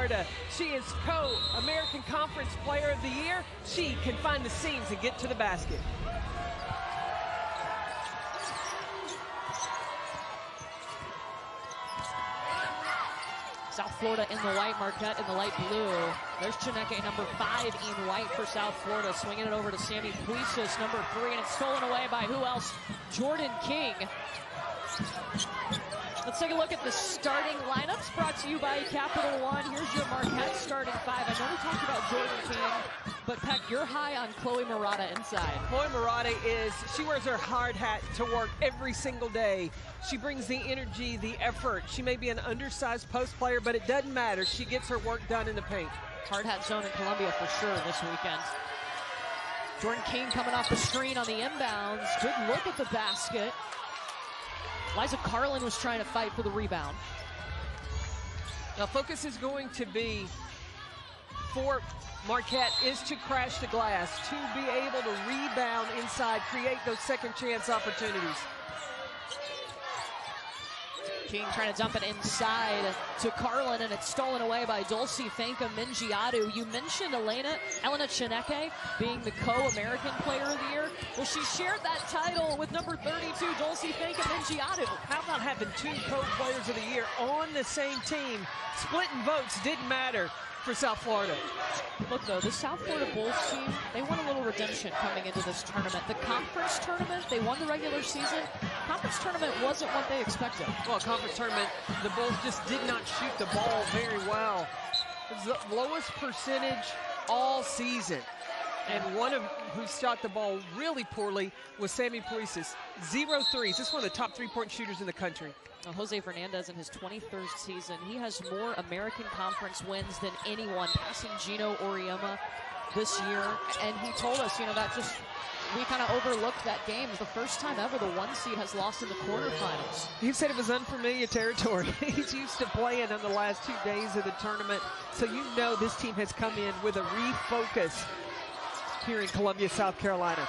Florida. She is co-American Conference Player of the Year. She can find the seams and get to the basket. South Florida in the white, Marquette in the light blue. There's Chineke, number 5 in white for South Florida, swinging it over to Sammy Puisis, number 3, and it's stolen away by who else? Jordan King. Let's take a look at the starting lineups brought to you by Capital One. Here's your Marquette starting 5. I know we talked about Jordan King, but Peck, you're high on Chloe Murata inside. Chloe Murata she wears her hard hat to work every single day. She brings the energy, the effort. She may be an undersized post player, but it doesn't matter. She gets her work done in the paint. Hard hat zone in Columbia for sure this weekend. Jordan King coming off the screen on the inbounds. Good look at the basket. Liza Carlin was trying to fight for the rebound. Now focus is going to be for Marquette is to crash the glass, to be able to rebound inside, create those second chance opportunities. King trying to dump it inside to Carlin, and it's stolen away by Dulce Fanka-Mingiadu. You mentioned Elena Chineke being the co-American Player of the Year. Well, she shared that title with number 32, Dulce Fanka-Mingiadu. How about having 2 co-players of the year on the same team? Splitting votes didn't matter for South Florida. Look, though, the South Florida Bulls team, they want a little redemption coming into this tournament. The conference tournament, they won the regular season. Conference tournament wasn't what they expected. Well, conference tournament, the Bulls just did not shoot the ball very well. It was the lowest percentage all season. And one of who shot the ball really poorly was Sammy Puisis. 0 threes. This is one of the top 3-point shooters in the country. Jose Fernandez in his 23rd season. He has more American Conference wins than anyone, passing Gino Auriemma this year. And he told us, you know, that just, we kind of overlooked that game. It's the first time ever the 1 seed has lost in the quarterfinals. He said it was unfamiliar territory. He's used to playing on the last 2 days of the tournament. So you know this team has come in with a refocus here in Columbia, South Carolina.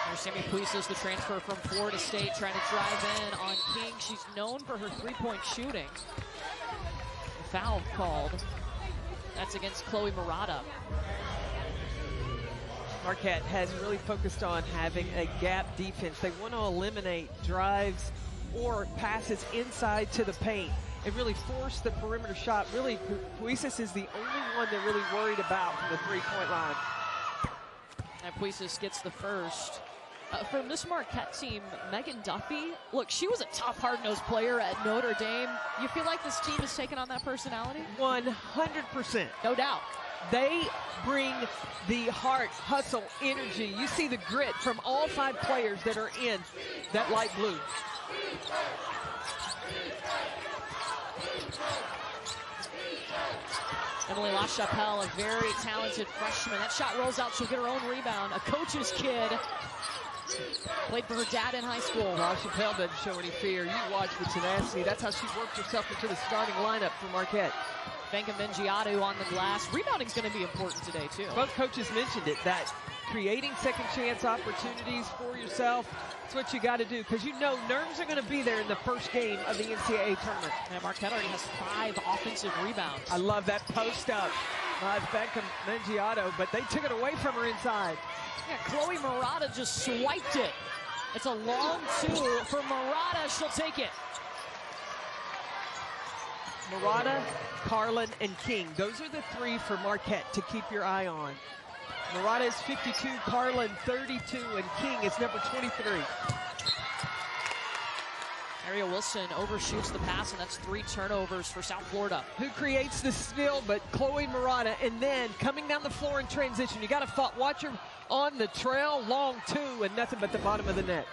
There's Sammy Puisis, the transfer from Florida State, trying to drive in on King. She's known for her 3-point shooting. Foul called. That's against Chloe Murata. Marquette has really focused on having a gap defense. They want to eliminate drives or passes inside to the paint and really force the perimeter shot. Really, Puisis is the only one they're really worried about from the 3-point line. And Puisis gets the first. From this Marquette team, Megan Duffy, look, she was a top hard-nosed player at Notre Dame. You feel like this team has taken on that personality? 100%. No doubt. They bring the heart, hustle, energy. You see the grit from all 5 players that are in that light blue. Emily LaChapelle, a very talented freshman. That shot rolls out, she'll get her own rebound. A coach's kid. Played for her dad in high school. LaChapelle doesn't show any fear. You watch the tenacity. That's how she worked herself into the starting lineup for Marquette. Fanka-Mingiadu on the glass. Rebounding's going to be important today, too. Both coaches mentioned it, that creating second chance opportunities for yourself, that's what you got to do, because you know nerves are going to be there in the first game of the NCAA tournament. And Marquette already has 5 offensive rebounds. I love that post up by Fanka-Mingiadu, but they took it away from her inside. Yeah, Chloe Murata just swiped it. It's a long 2 for Murata. She'll take it. Murata, Carlin, and King. Those are the 3 for Marquette to keep your eye on. Murata is 52, Carlin 32, and King is number 23. Aria Wilson overshoots the pass, and that's 3 turnovers for South Florida. Who creates the steal but Chloe Murata, and then coming down the floor in transition. You got to watch her on the trail, long 2, and nothing but the bottom of the net.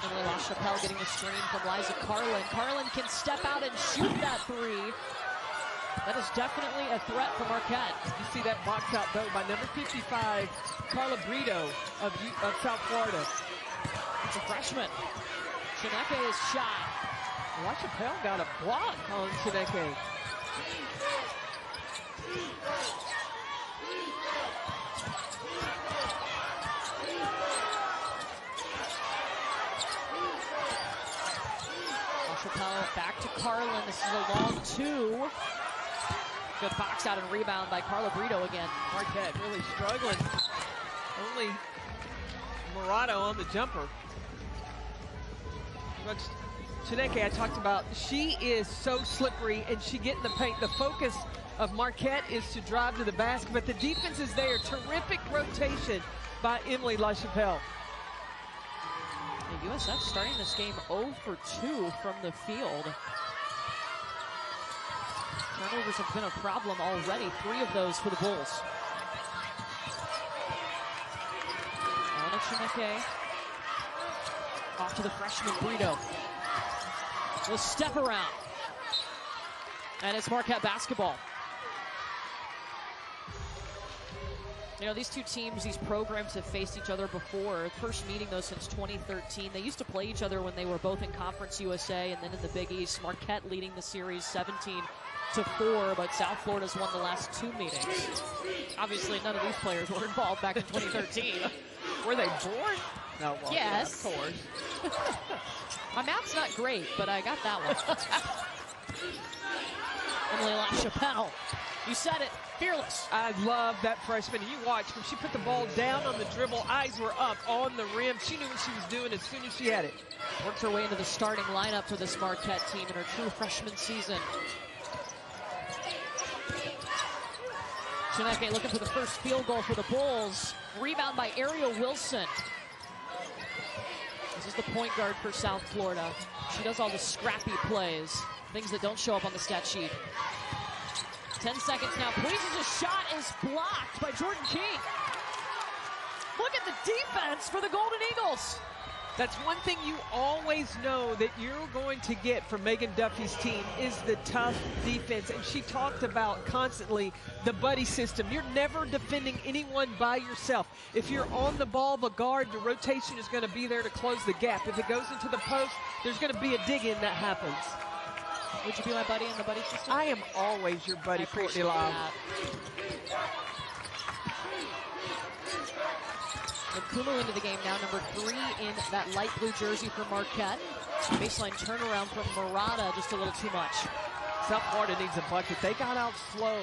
Emily LaChapelle getting the screen from Liza Carlin. Carlin can step out and shoot that 3. That is definitely a threat for Marquette. You see that box out, though, by number 55, Carla Brito of South Florida. It's a freshman. Chineke's shot. LaChapelle got a block on Chineke. Back to Carlin. This is a long two. Good box out and rebound by Carla Brito again. Marquette really struggling. Only Murata on the jumper. But Chineke, I talked about, she is so slippery and she get in the paint. The focus of Marquette is to drive to the basket, but the defense is there. Terrific rotation by Emily LaChapelle. The USF starting this game 0 for 2 from the field. Turnovers have been a problem already. 3 of those for the Bulls. Elena Chineke. Off to the freshman Brito. The step around. And it's Marquette basketball. You know, these two teams, these programs have faced each other before. First meeting, though, since 2013. They used to play each other when they were both in Conference USA and then in the Big East. Marquette leading the series 17-4, but South Florida's won the last 2 meetings. Obviously, none of these players were involved back in 2013. Were they born? No, well, yes. Yeah, of course. My math's not great, but I got that one. Emily LaChapelle. You said it. Fearless. I love that freshman. You watch when she put the ball down on the dribble, eyes were up on the rim. She knew what she was doing as soon as she had it. Worked her way into the starting lineup for this Marquette team in her true freshman season. Chineke looking for the first field goal for the Bulls. Rebound by Ariel Wilson. This is the point guard for South Florida. She does all the scrappy plays, things that don't show up on the stat sheet. 10 seconds now. Puise's shot is blocked by Jordan King. Look at the defense for the Golden Eagles. That's one thing you always know that you're going to get from Megan Duffy's team is the tough defense. And she talked about constantly the buddy system. You're never defending anyone by yourself. If you're on the ball, the guard, the rotation is going to be there to close the gap. If it goes into the post, there's going to be a dig-in that happens. Would you be my buddy in the buddy system? I am always your buddy, Courtney Love. Kumu into the game now, number 3 in that light blue jersey for Marquette. Baseline turnaround from Murata, just a little too much. South Florida needs a bucket. They got out slow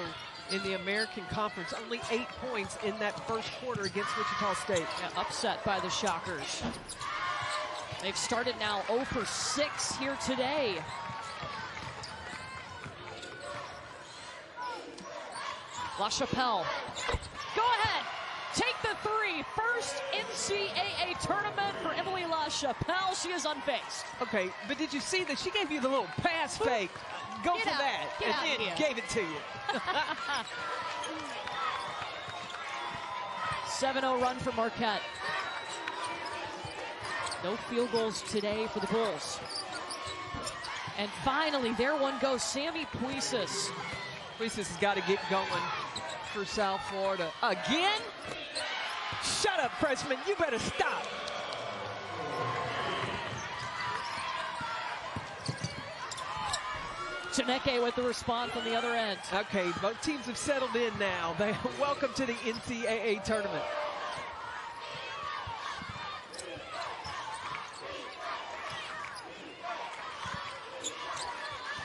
in the American Conference. Only 8 points in that first quarter against Wichita State. Yeah, upset by the Shockers. They've started now 0 for 6 here today. LaChapelle. Go ahead. Take the 3. First NCAA tournament for Emily LaChapelle. She is unfazed. Okay, but did you see that she gave you the little pass fake? Go Get for out. that. Get and out then here. gave it to you. 7-0 run for Marquette. No field goals today for the Bulls. And finally, there one goes, Sammy Puises. Puises has got to get going for South Florida. Again? Shut up, freshman. You better stop. Chineke with the response on the other end. Okay, both teams have settled in now. They welcome to the NCAA tournament.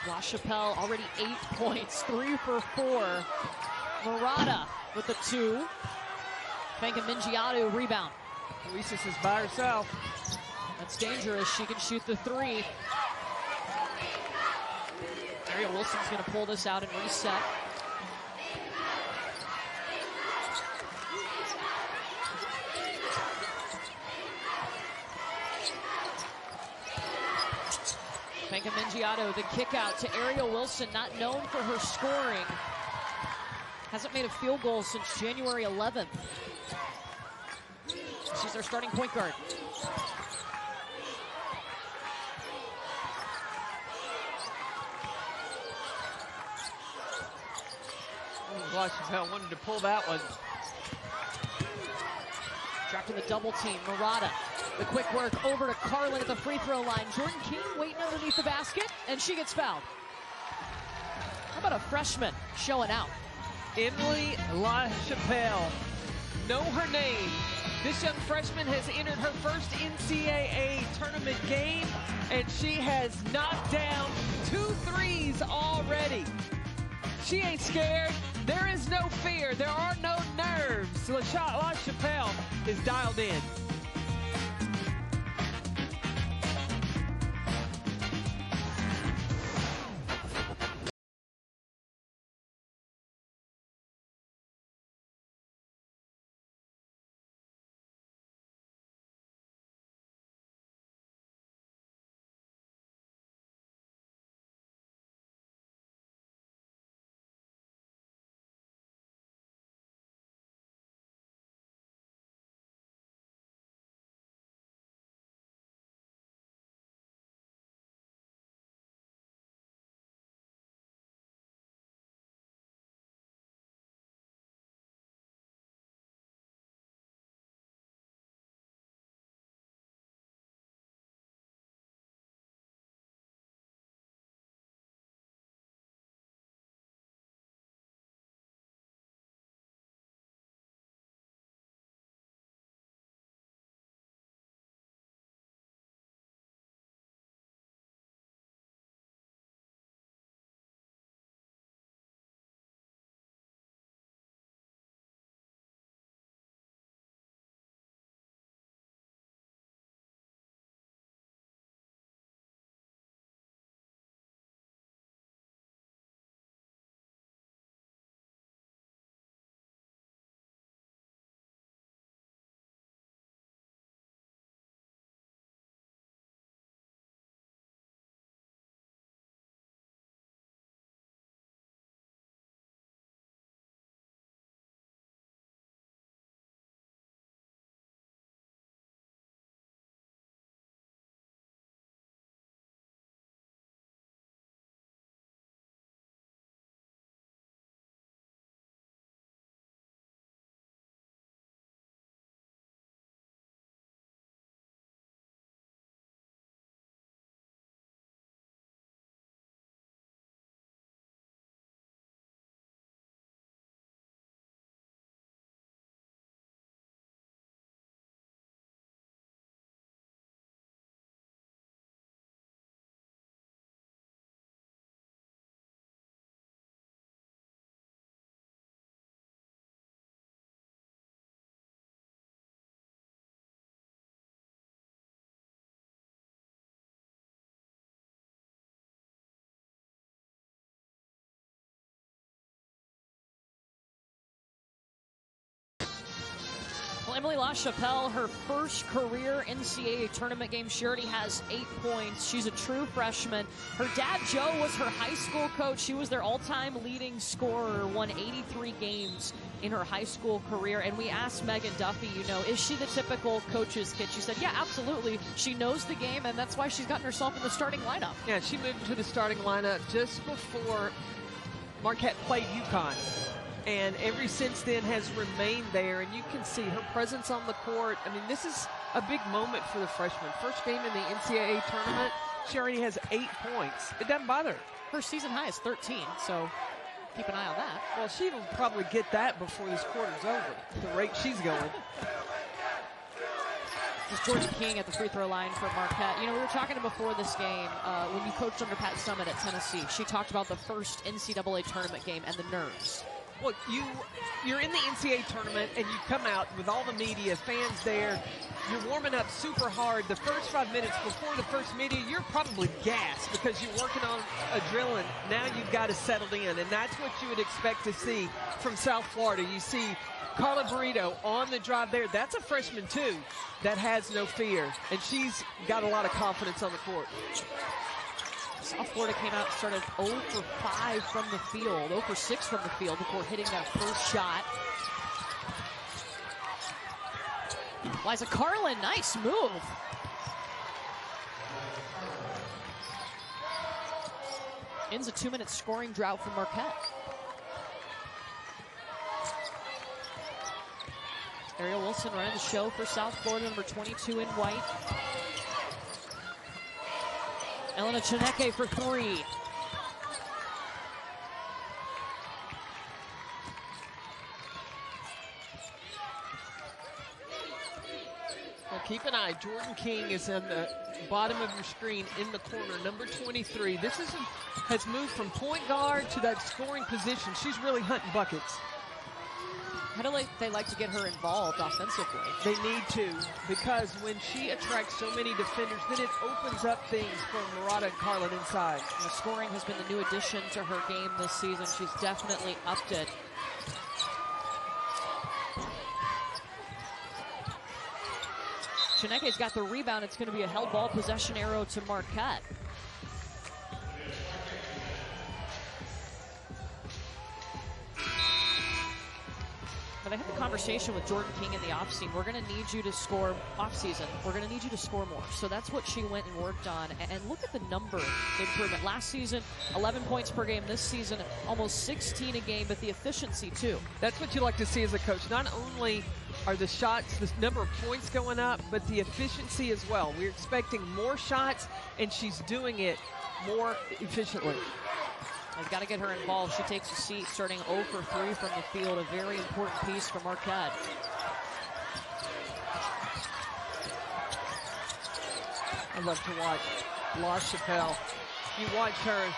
LaChapelle already 8 points, 3 for 4. Murata with the 2. Fanka Mingiadu rebound. Puises is by herself. That's dangerous. She can shoot the 3. Ariel Wilson's going to pull this out and reset. Fanka Mingiadu, the kick out to Ariel Wilson, not known for her scoring. Hasn't made a field goal since January 11th. She's their starting point guard. LaChapelle wanted to pull that one. Trapped in the double team, Murata. The quick work over to Carlin at the free throw line. Jordan King waiting underneath the basket, and she gets fouled. How about a freshman showing out? Emily LaChapelle. Know her name This young freshman has entered her first NCAA tournament game, and she has knocked down 2 threes already. She ain't scared. There is no fear. There are no nerves. LaChapelle is dialed in. Well, Emily LaChapelle, her first career NCAA tournament game, she already has 8 points. She's a true freshman. Her dad, Joe, was her high school coach. She was their all-time leading scorer, won 83 games in her high school career. And we asked Megan Duffy, is she the typical coach's kid? She said, yeah, absolutely. She knows the game, and that's why she's gotten herself in the starting lineup. Yeah, she moved to the starting lineup just before Marquette played UConn. And ever since then has remained there, and you can see her presence on the court. I mean, this is a big moment for the freshman. First game in the NCAA tournament, she already has 8 points. It doesn't bother her. Her season high is 13, so keep an eye on that. Well, she'll probably get that before this quarter's over, the rate she's going. This is Georgia King at the free throw line for Marquette. We were talking before this game, when you coached under Pat Summitt at Tennessee, she talked about the first NCAA tournament game and the nerves. Well, you're in the NCAA tournament, and you come out with all the media, fans there. You're warming up super hard. The first 5 minutes before the first media, you're probably gassed because you're working on a drill, and now you've got to settle in. And that's what you would expect to see from South Florida. You see Carla Burrito on the drive there. That's a freshman, too, that has no fear. And she's got a lot of confidence on the court. South Florida came out and started 0 for 5 from the field, 0 for 6 from the field before hitting that first shot. Liza Carlin, nice move. Ends a 2-minute scoring drought for Marquette. Ariel Wilson running the show for South Florida, number 22 in white. Elena Chineke for 3. keep an eye. Jordan King is on the bottom of your screen in the corner, number 23. This has moved from point guard to that scoring position. She's really hunting buckets. How do they like to get her involved offensively? They need to, because when she attracts so many defenders, then it opens up things for Murata and Carlin inside. The scoring has been the new addition to her game this season. She's definitely upped it. Chineke's got the rebound. It's going to be a held ball possession arrow to Marquette. But I had the conversation with Jordan King in the offseason. We're going to need you to score offseason. We're going to need you to score more. So that's what she went and worked on. And look at the number improvement. Last season, 11 points per game. This season, almost 16 a game, but the efficiency too. That's what you like to see as a coach. Not only are the shots, the number of points going up, but the efficiency as well. We're expecting more shots, and she's doing it more efficiently. They've got to get her involved. She takes a seat, starting 0 for 3 from the field. A very important piece for Marquette. I love to watch La Chapelle. You watch her,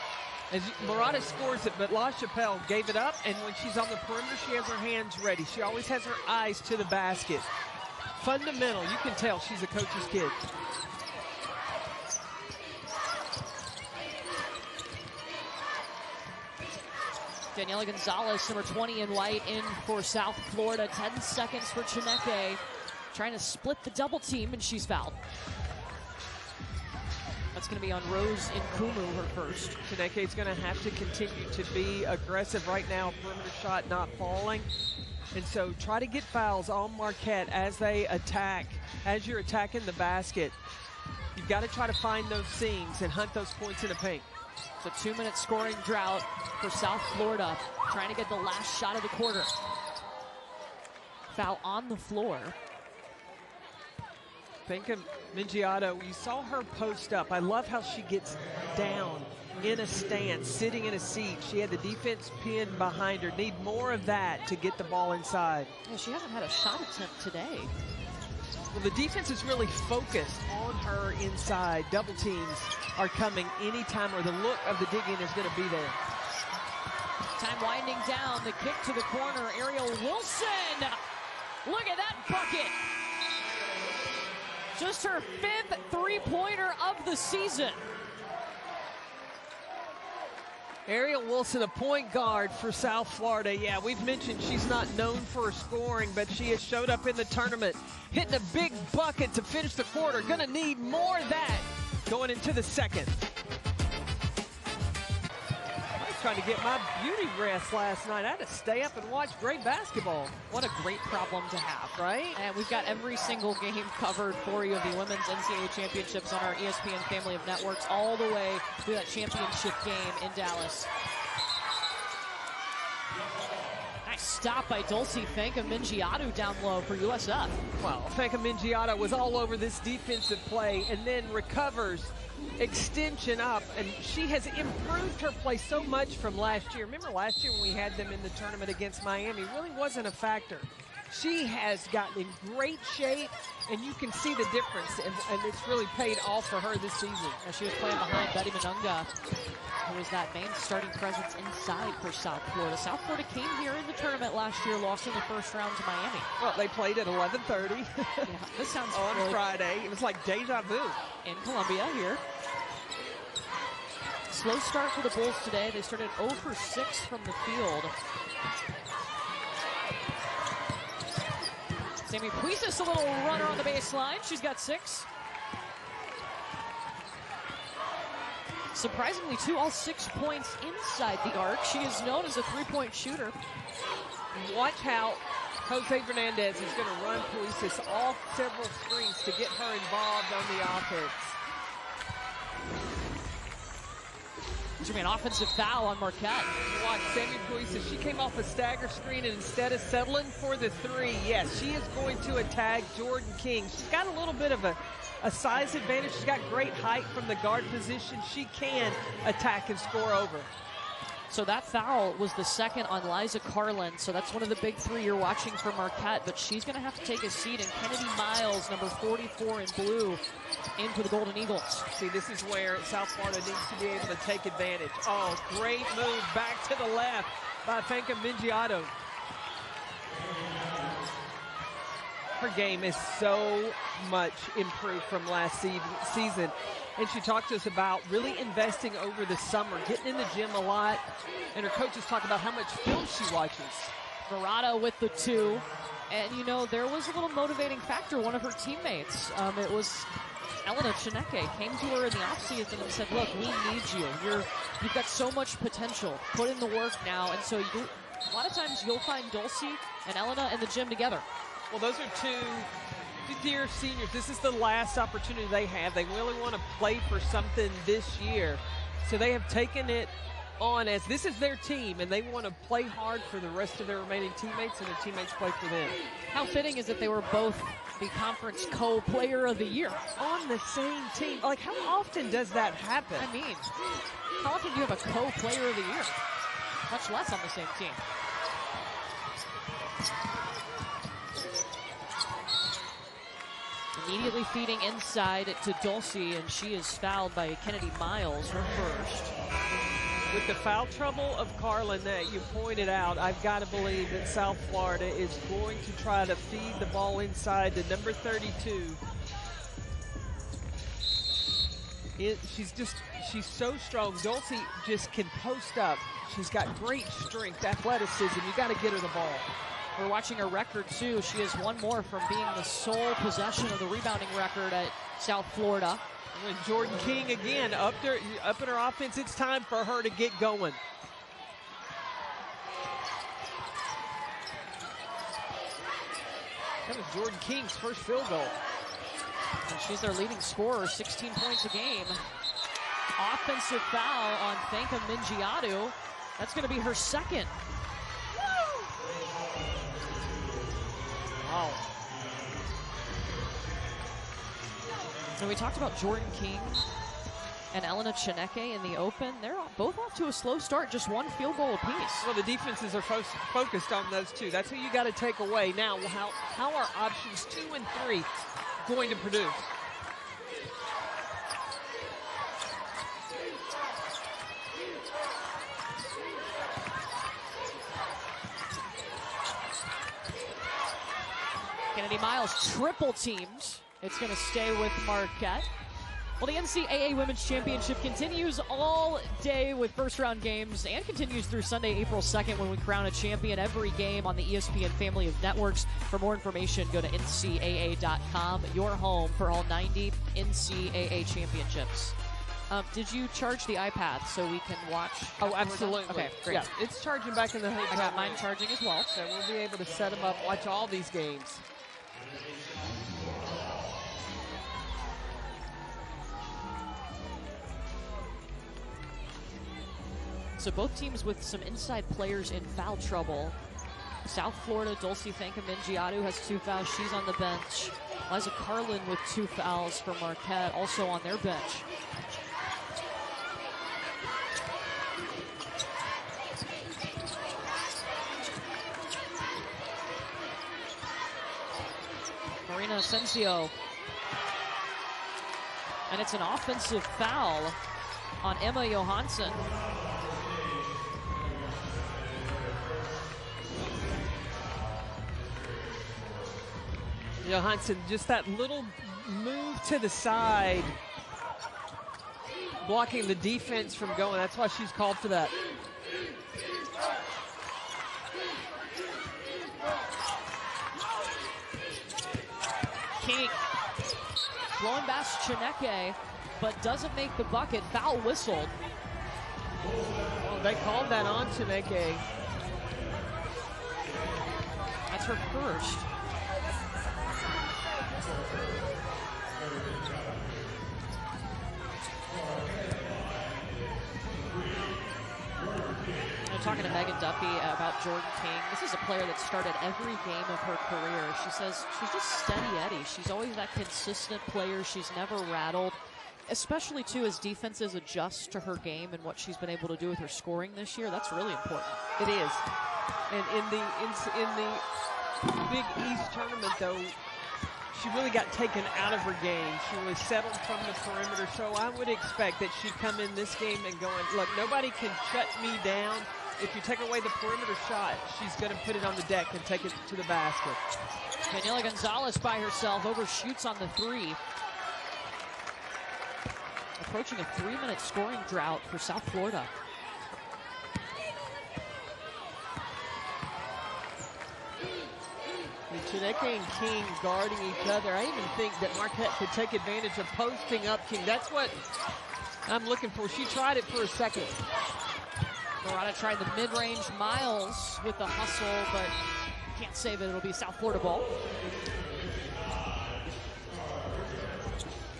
as Murata scores it, but La Chapelle gave it up, and when she's on the perimeter, she has her hands ready. She always has her eyes to the basket. Fundamental. You can tell she's a coach's kid. Daniela Gonzalez, number 20 in white, in for South Florida. 10 seconds for Chineke. Trying to split the double team, and she's fouled. That's going to be on Rose Nkumu, her first. Chineke's going to have to continue to be aggressive right now. Perimeter shot not falling. And so try to get fouls on Marquette as they attack. As you're attacking the basket, you've got to try to find those seams and hunt those points in the paint. It's a 2-minute scoring drought for South Florida, trying to get the last shot of the quarter. Foul on the floor. Think of Mingiato. You saw her post up. I love how she gets down in a stance, sitting in a seat. She had the defense pinned behind her. Need more of that to get the ball inside. Yeah, she hasn't had a shot attempt today. Well, the defense is really focused on her inside. Double teams are coming anytime, or the look of the dig-in is going to be there. Time winding down, the kick to the corner. Ariel Wilson, look at that bucket. Just her 5th three-pointer of the season. Ariel Wilson, a point guard for South Florida. Yeah, we've mentioned she's not known for her scoring, but she has showed up in the tournament, hitting a big bucket to finish the quarter. Gonna need more of that going into the second. I was trying to get my beauty rest last night. I had to stay up and watch great basketball. What a great problem to have, right? And we've got every single game covered for you of the Women's NCAA Championships on our ESPN family of networks, all the way through that championship game in Dallas. Nice stop by Dulcie Fanka Mingiato down low for USF. Well, Fanka Mingiato was all over this defensive play and then recovers, extension up, and she has improved her play so much from last year. Remember last year when we had them in the tournament against Miami? Really wasn't a factor. She has gotten in great shape, and you can see the difference, and it's really paid off for her this season. As she was playing behind Betty Manunga, who was that main starting presence inside for South Florida. South Florida came here in the tournament last year, lost in the first round to Miami. Well, they played at 11:30 yeah, this sounds on really Friday. It was like deja vu. In Columbia here. Slow start for the Bulls today. They started 0 for 6 from the field. Sammy Puisis, a little runner on the baseline. She's got 6. Surprisingly, too, all 6 points inside the arc. She is known as a three-point shooter. Watch how Jose Fernandez is going to run Puisis off several screens to get her involved on the offense. There's going to be an offensive foul on Marquette. Watch Sammy Puisis. She came off a stagger screen, and instead of settling for the 3, yes, she is going to attack Jordan King. She's got a little bit of a size advantage. She's got great height from the guard position. She can attack and score over. So that foul was the second on Liza Carlin. So that's one of the big three you're watching for Marquette, but she's going to have to take a seat. And Kennedy Miles, number 44 in blue, in for the Golden Eagles. See, this is where South Florida needs to be able to take advantage. Oh, great move back to the left by Fanka Mingiato. Her game is so much improved from last season. And she talked to us about really investing over the summer, getting in the gym a lot. And her coaches talk about how much film she watches. Murata with the 2. And, you know, there was a little motivating factor. One of her teammates, it was Elena Chineke, came to her in the offseason and said, look, we need you. You've got so much potential. Put in the work now. And so a lot of times you'll find Dulcie and Elena in the gym together. Well, those are two dear seniors. This is the last opportunity they have. They really want to play for something this year. So they have taken it on as this is their team, and they want to play hard for the rest of their remaining teammates, and their teammates play for them. How fitting is it they were both the conference co-player of the year? On the same team. Like, how often does that happen? I mean, how often do you have a co-player of the year? Much less on the same team. Immediately feeding inside to Dulcie, and she is fouled by Kennedy Miles, her first. With the foul trouble of Carlin that you pointed out, I've got to believe that South Florida is going to try to feed the ball inside to number 32. She's so strong. Dulcie just can post up. She's got great strength, athleticism. You got to get her the ball. We're watching her record, too. She has one more from being the sole possession of the rebounding record at South Florida. And Jordan King again up in her offense. It's time for her to get going. That was Jordan King's first field goal. And she's their leading scorer, 16 points a game. Offensive foul on Fanka Mingiato. That's going to be her second. Wow. And we talked about Jordan King and Elena Chineke in the open. They're both off to a slow start, just one field goal apiece. Well, the defenses are focused on those two. That's who you got to take away. Now, how are options 2 and 3 going to produce? Kennedy Miles triple teams. It's going to stay with Marquette. Well, the NCAA Women's Championship continues all day with first-round games and continues through Sunday, April 2nd, when we crown a champion every game on the ESPN family of networks. For more information, go to ncaa.com, your home for all 90 NCAA championships. Did you charge the iPad so we can watch? Oh, absolutely. Okay, great. Yeah, it's charging back in the hotel. I got mine charging as well. So we'll be able to set them up, watch all these games. So both teams with some inside players in foul trouble. South Florida, Dulcie Fanka Mingiato has 2 fouls. She's on the bench. Liza Carlin with 2 fouls for Marquette, also on their bench. Marina Asensio. And it's an offensive foul on Emma Johansson. Johansson, just that little move to the side, blocking the defense from going. That's why she's called for that. King blowing past Chineke, but doesn't make the bucket. Foul whistled. Oh, they called that on Chineke. That's her first. I'm talking to Megan Duffy about Jordan King. This is a player that started every game of her career. She says she's just steady Eddie. She's always that consistent player. She's never rattled. especially, too, as defenses adjust to her game and what she's been able to do with her scoring this year. That's really important. It is. And in the Big East tournament, though, she really got taken out of her game. She really settled from the perimeter. So I would expect that she'd come in this game and going, look, nobody can shut me down. If you take away the perimeter shot, she's going to put it on the deck and take it to the basket. Daniela Gonzalez by herself overshoots on the 3. Approaching a 3-minute scoring drought for South Florida. Chineke and King guarding each other. I even think that Marquette could take advantage of posting up King. That's what I'm looking for. She tried it for a second. Morata tried the mid-range. Miles with the hustle, but can't save it. It'll be South Florida ball.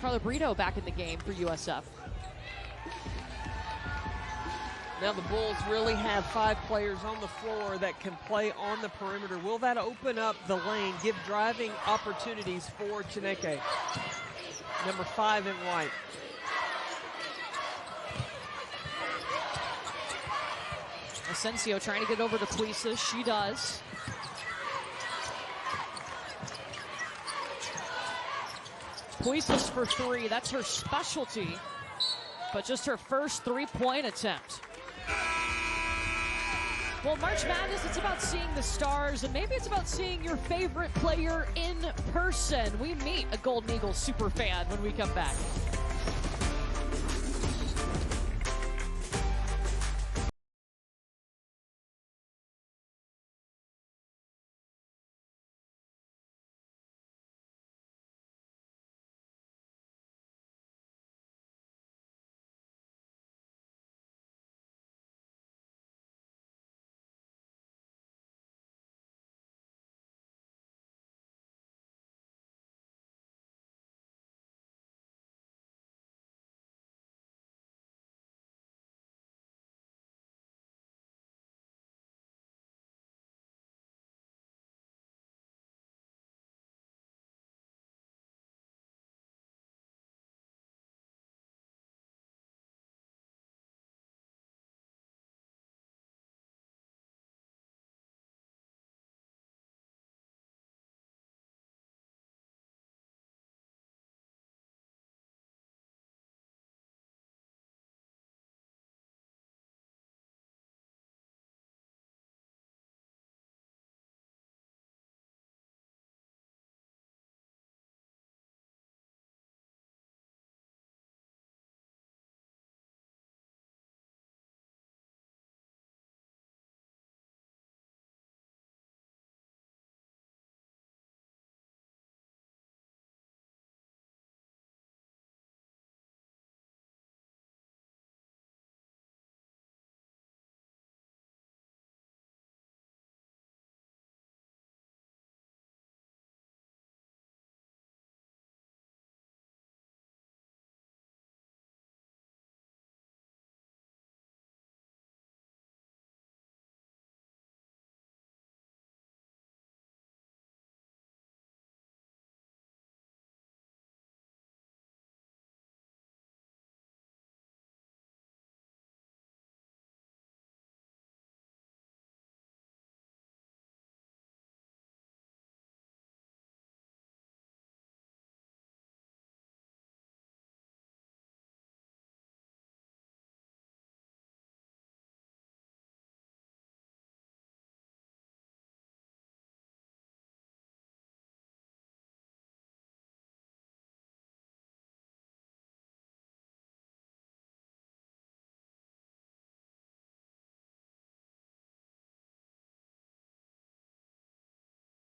Carla Brito back in the game for USF. Now the Bulls really have 5 players on the floor that can play on the perimeter. Will that open up the lane, give driving opportunities for Chineke? Number 5 in white. Asensio trying to get over to Puises. She does. Puises for 3. That's her specialty, but just her first 3-point attempt. Well, March Madness, it's about seeing the stars, and maybe it's about seeing your favorite player in person. We meet a Golden Eagles super fan when we come back.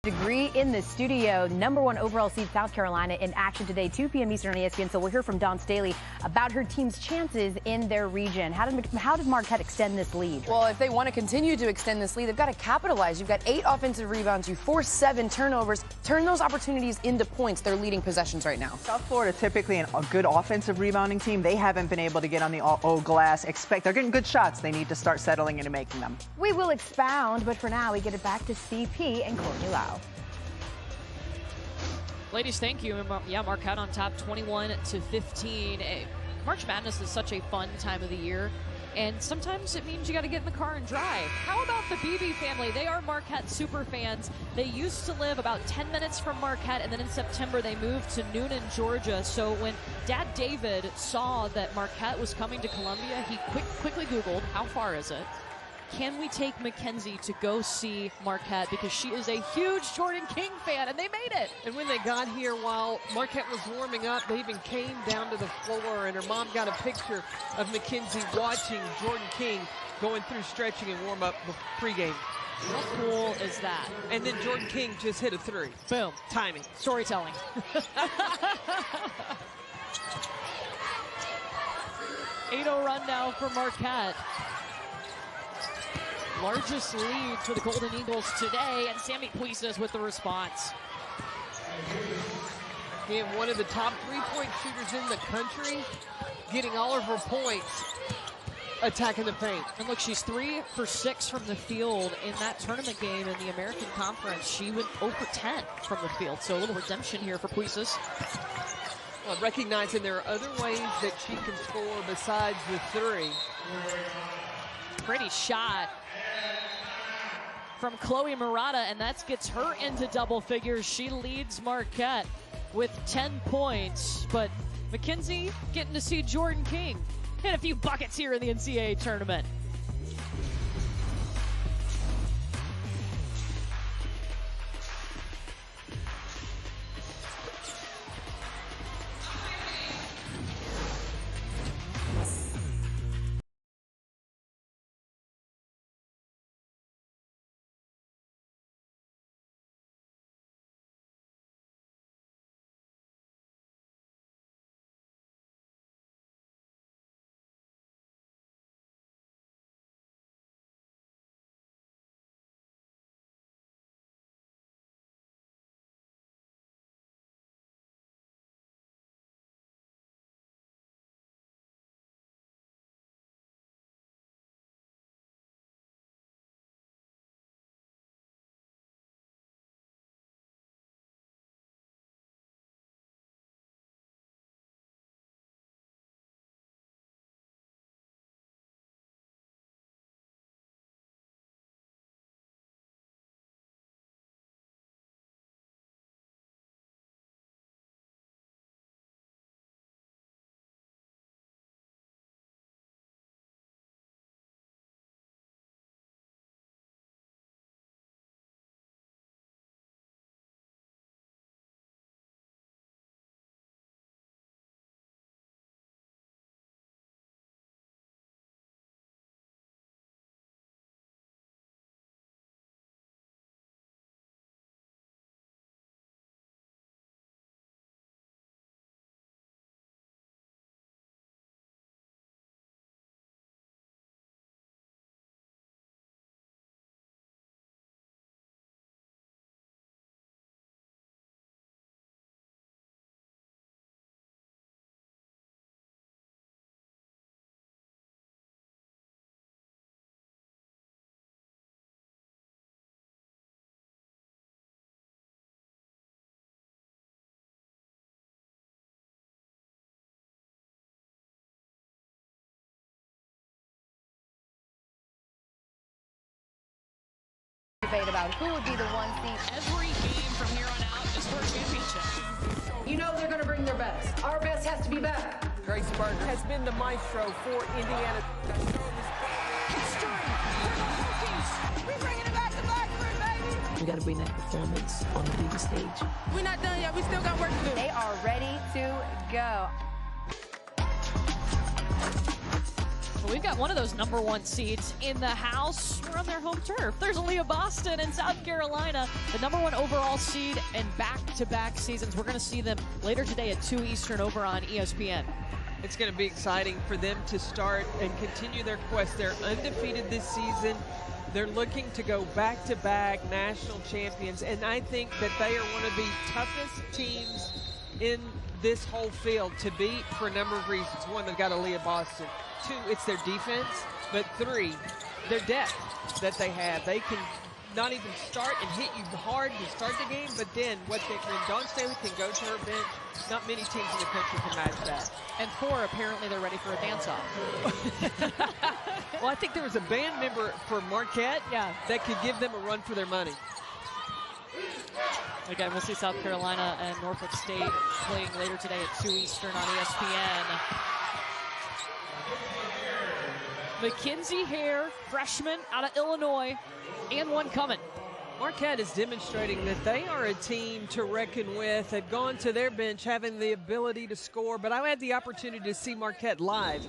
Degree in the studio. #1 overall seed South Carolina in action today, 2 p.m. Eastern on ESPN. So we'll hear from Dawn Staley about her team's chances in their region. How did Marquette extend this lead? Well, if they want to continue to extend this lead, they've got to capitalize. You've got 8 offensive rebounds. You forced 7 turnovers. Turn those opportunities into points. They're leading possessions right now. South Florida typically a good offensive rebounding team. They haven't been able to get on the old glass. They're getting good shots. They need to start settling into making them. We will expound, but for now we get it back to CP and Courtney Lau. Ladies, thank you. Yeah, Marquette on top, 21-15. March Madness is such a fun time of the year, and sometimes it means you got to get in the car and drive. How about the Beebe family? They are Marquette super fans. They used to live about 10 minutes from Marquette, and then in September they moved to Noonan, Georgia. So when Dad David saw that Marquette was coming to Columbia, he quickly Googled, how far is it? Can we take Mackenzie to go see Marquette? Because she is a huge Jordan King fan, and they made it. And when they got here, while Marquette was warming up, they even came down to the floor, and her mom got a picture of Mackenzie watching Jordan King going through stretching and warm up pregame. How cool is that? And then Jordan King just hit a 3. Boom. Timing. Storytelling. 8-0 run now for Marquette. Largest lead for the Golden Eagles today, and Sammy Puises with the response. Again, one of the top 3-point shooters in the country, getting all of her points, attacking the paint. And look, she's 3 for 6 from the field in that tournament game in the American Conference. She went 0 for 10 from the field, so a little redemption here for Puises. Well, recognizing there are other ways that she can score besides the 3. Pretty shot from Chloe Murata, and that gets her into double figures. She leads Marquette with 10 points, but Mackenzie getting to see Jordan King hit a few buckets here in the NCAA tournament. Debate about who would be the 1 seed. Every game from here on out is for a championship. You know they're going to bring their best. Our best has to be back. Grace Berger has been the maestro for Indiana. History for the Hokies. We bringing it back to Blackburn, baby. We got to bring that performance on the biggest stage. We're not done yet. We still got work to do. They are ready to go. Well, we've got one of those number 1 seeds in the house. We're on their home turf. There's Aaliyah Boston in South Carolina, the number 1 overall seed in back-to-back seasons. We're going to see them later today at 2 Eastern over on ESPN. It's going to be exciting for them to start and continue their quest. They're undefeated this season. They're looking to go back-to-back national champions, and I think that they are one of the toughest teams in this whole field to beat for a number of reasons. 1, they've got Aaliyah Boston. 2, it's their defense, but 3, their depth that they have. They can not even start and hit you hard to start the game, but then when Dawn Staley can go to her bench, not many teams in the country can match that. And 4, apparently they're ready for a dance-off. Well, I think there was a band member for Marquette that could give them a run for their money. Again, we'll see South Carolina and Norfolk State playing later today at 2 Eastern on ESPN. Mackenzie Hare, freshman out of Illinois, and one coming. Marquette is demonstrating that they are a team to reckon with. They've gone to their bench having the ability to score, but I had the opportunity to see Marquette live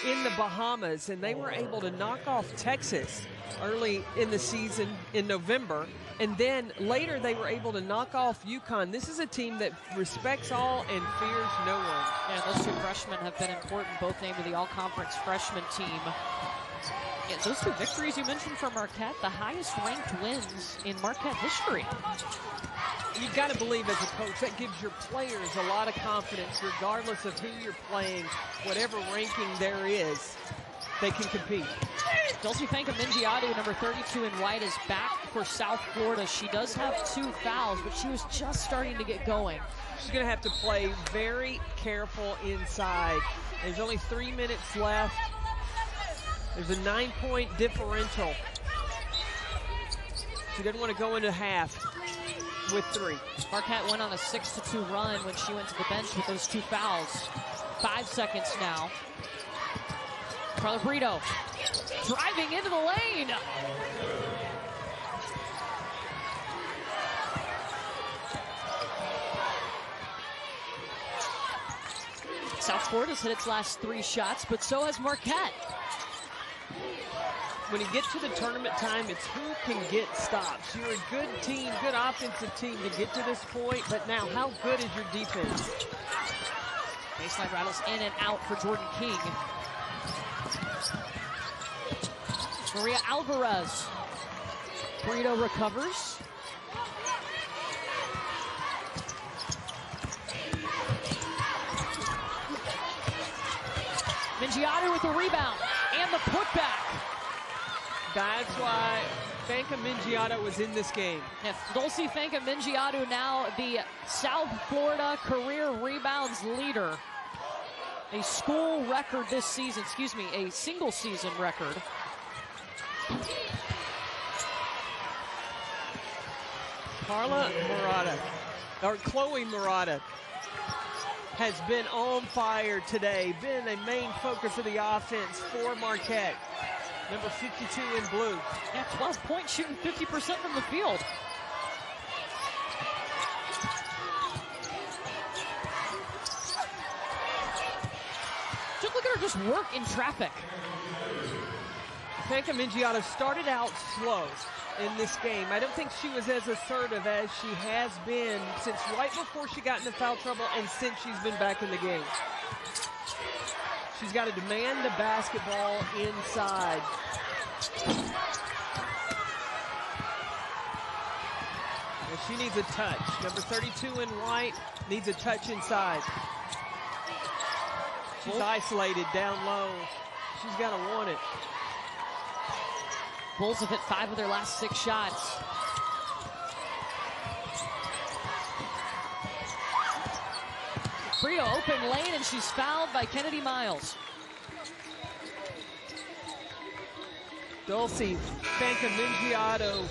in the Bahamas, and they were able to knock off Texas early in the season in November, and then later they were able to knock off UConn. This is a team that respects all and fears no one. Yeah, those 2 freshmen have been important, both named to the all-conference freshman team. Yeah, those 2 victories you mentioned for Marquette, the highest ranked wins in Marquette history. You've got to believe as a coach, that gives your players a lot of confidence, regardless of who you're playing, whatever ranking there is, they can compete. Dulce Fanka-Mingiadu, number 32 in white, is back for South Florida. She does have 2 fouls, but she was just starting to get going. She's going to have to play very careful inside. There's only 3 minutes left. There's a 9-point differential. She doesn't want to go into half with 3. Marquette went on a 6-2 run when she went to the bench with those 2 fouls. 5 seconds now. Carla Brito driving into the lane. South Florida's hit its last 3 shots, but so has Marquette. When you get to the tournament time, it's who can get stops. You're a good team, good offensive team to get to this point, but now how good is your defense? Baseline rattles in and out for Jordan King. Maria Alvarez. Brito recovers. Mingiadu with the rebound and the putback. That's why Fanka-Mingiadu was in this game. Yeah, Dulce Fanka-Mingiadu now the South Florida career rebounds leader. A school record this season, excuse me, a single season record. Chloe Murata has been on fire today, been a main focus of the offense for Marquette. Number 52 in blue. Yeah, 12 points, shooting 50% from the field. Just look at her just work in traffic. Fanka-Mingiadu started out slow in this game. I don't think she was as assertive as she has been since right before she got into foul trouble and since she's been back in the game. She's got to demand the basketball inside. And she needs a touch. Number 32 in white needs a touch inside. She's isolated down low. She's got to want it. Bulls have hit 5 of their last 6 shots. Brito open lane, and she's fouled by Kennedy Miles. Dulce Fanka-Mingiadu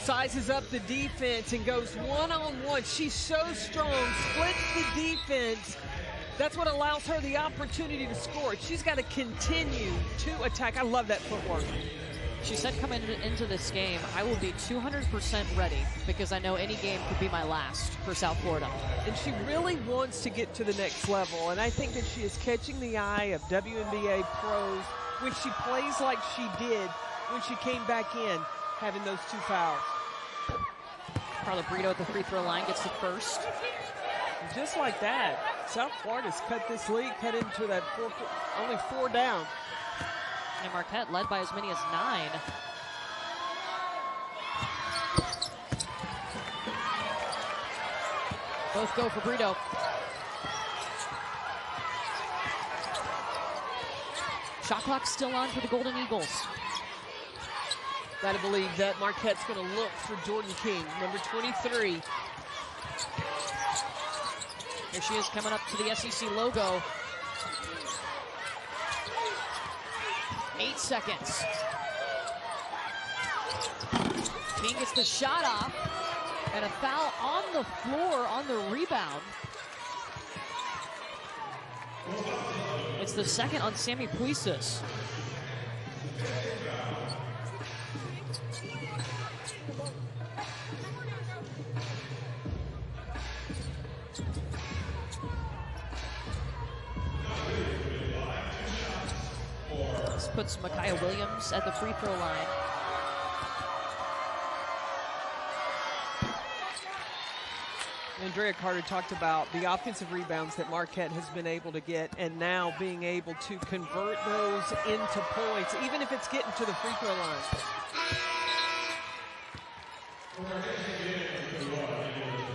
sizes up the defense and goes one-on-one. She's so strong, splits the defense. That's what allows her the opportunity to score. She's got to continue to attack. I love that footwork. She said coming into this game, I will be 200% ready because I know any game could be my last for South Florida. And she really wants to get to the next level, and I think that she is catching the eye of WNBA pros when she plays like she did when she came back in, having those 2 fouls. Carla Brito at the free throw line gets the first. And just like that, South Florida's cut this lead, cut into that only 4 down. And Marquette led by as many as 9. Both go for Brito. Shot clock still on for the Golden Eagles. Got to believe that Marquette's going to look for Jordan King, number 23. Here she is coming up to the SEC logo. 8 seconds. King gets the shot off, and a foul on the floor on the rebound. It's the second on Sammy Puisis. This puts Micaiah Williams at the free throw line. Andrea Carter talked about the offensive rebounds that Marquette has been able to get, and now being able to convert those into points, even if it's getting to the free throw line.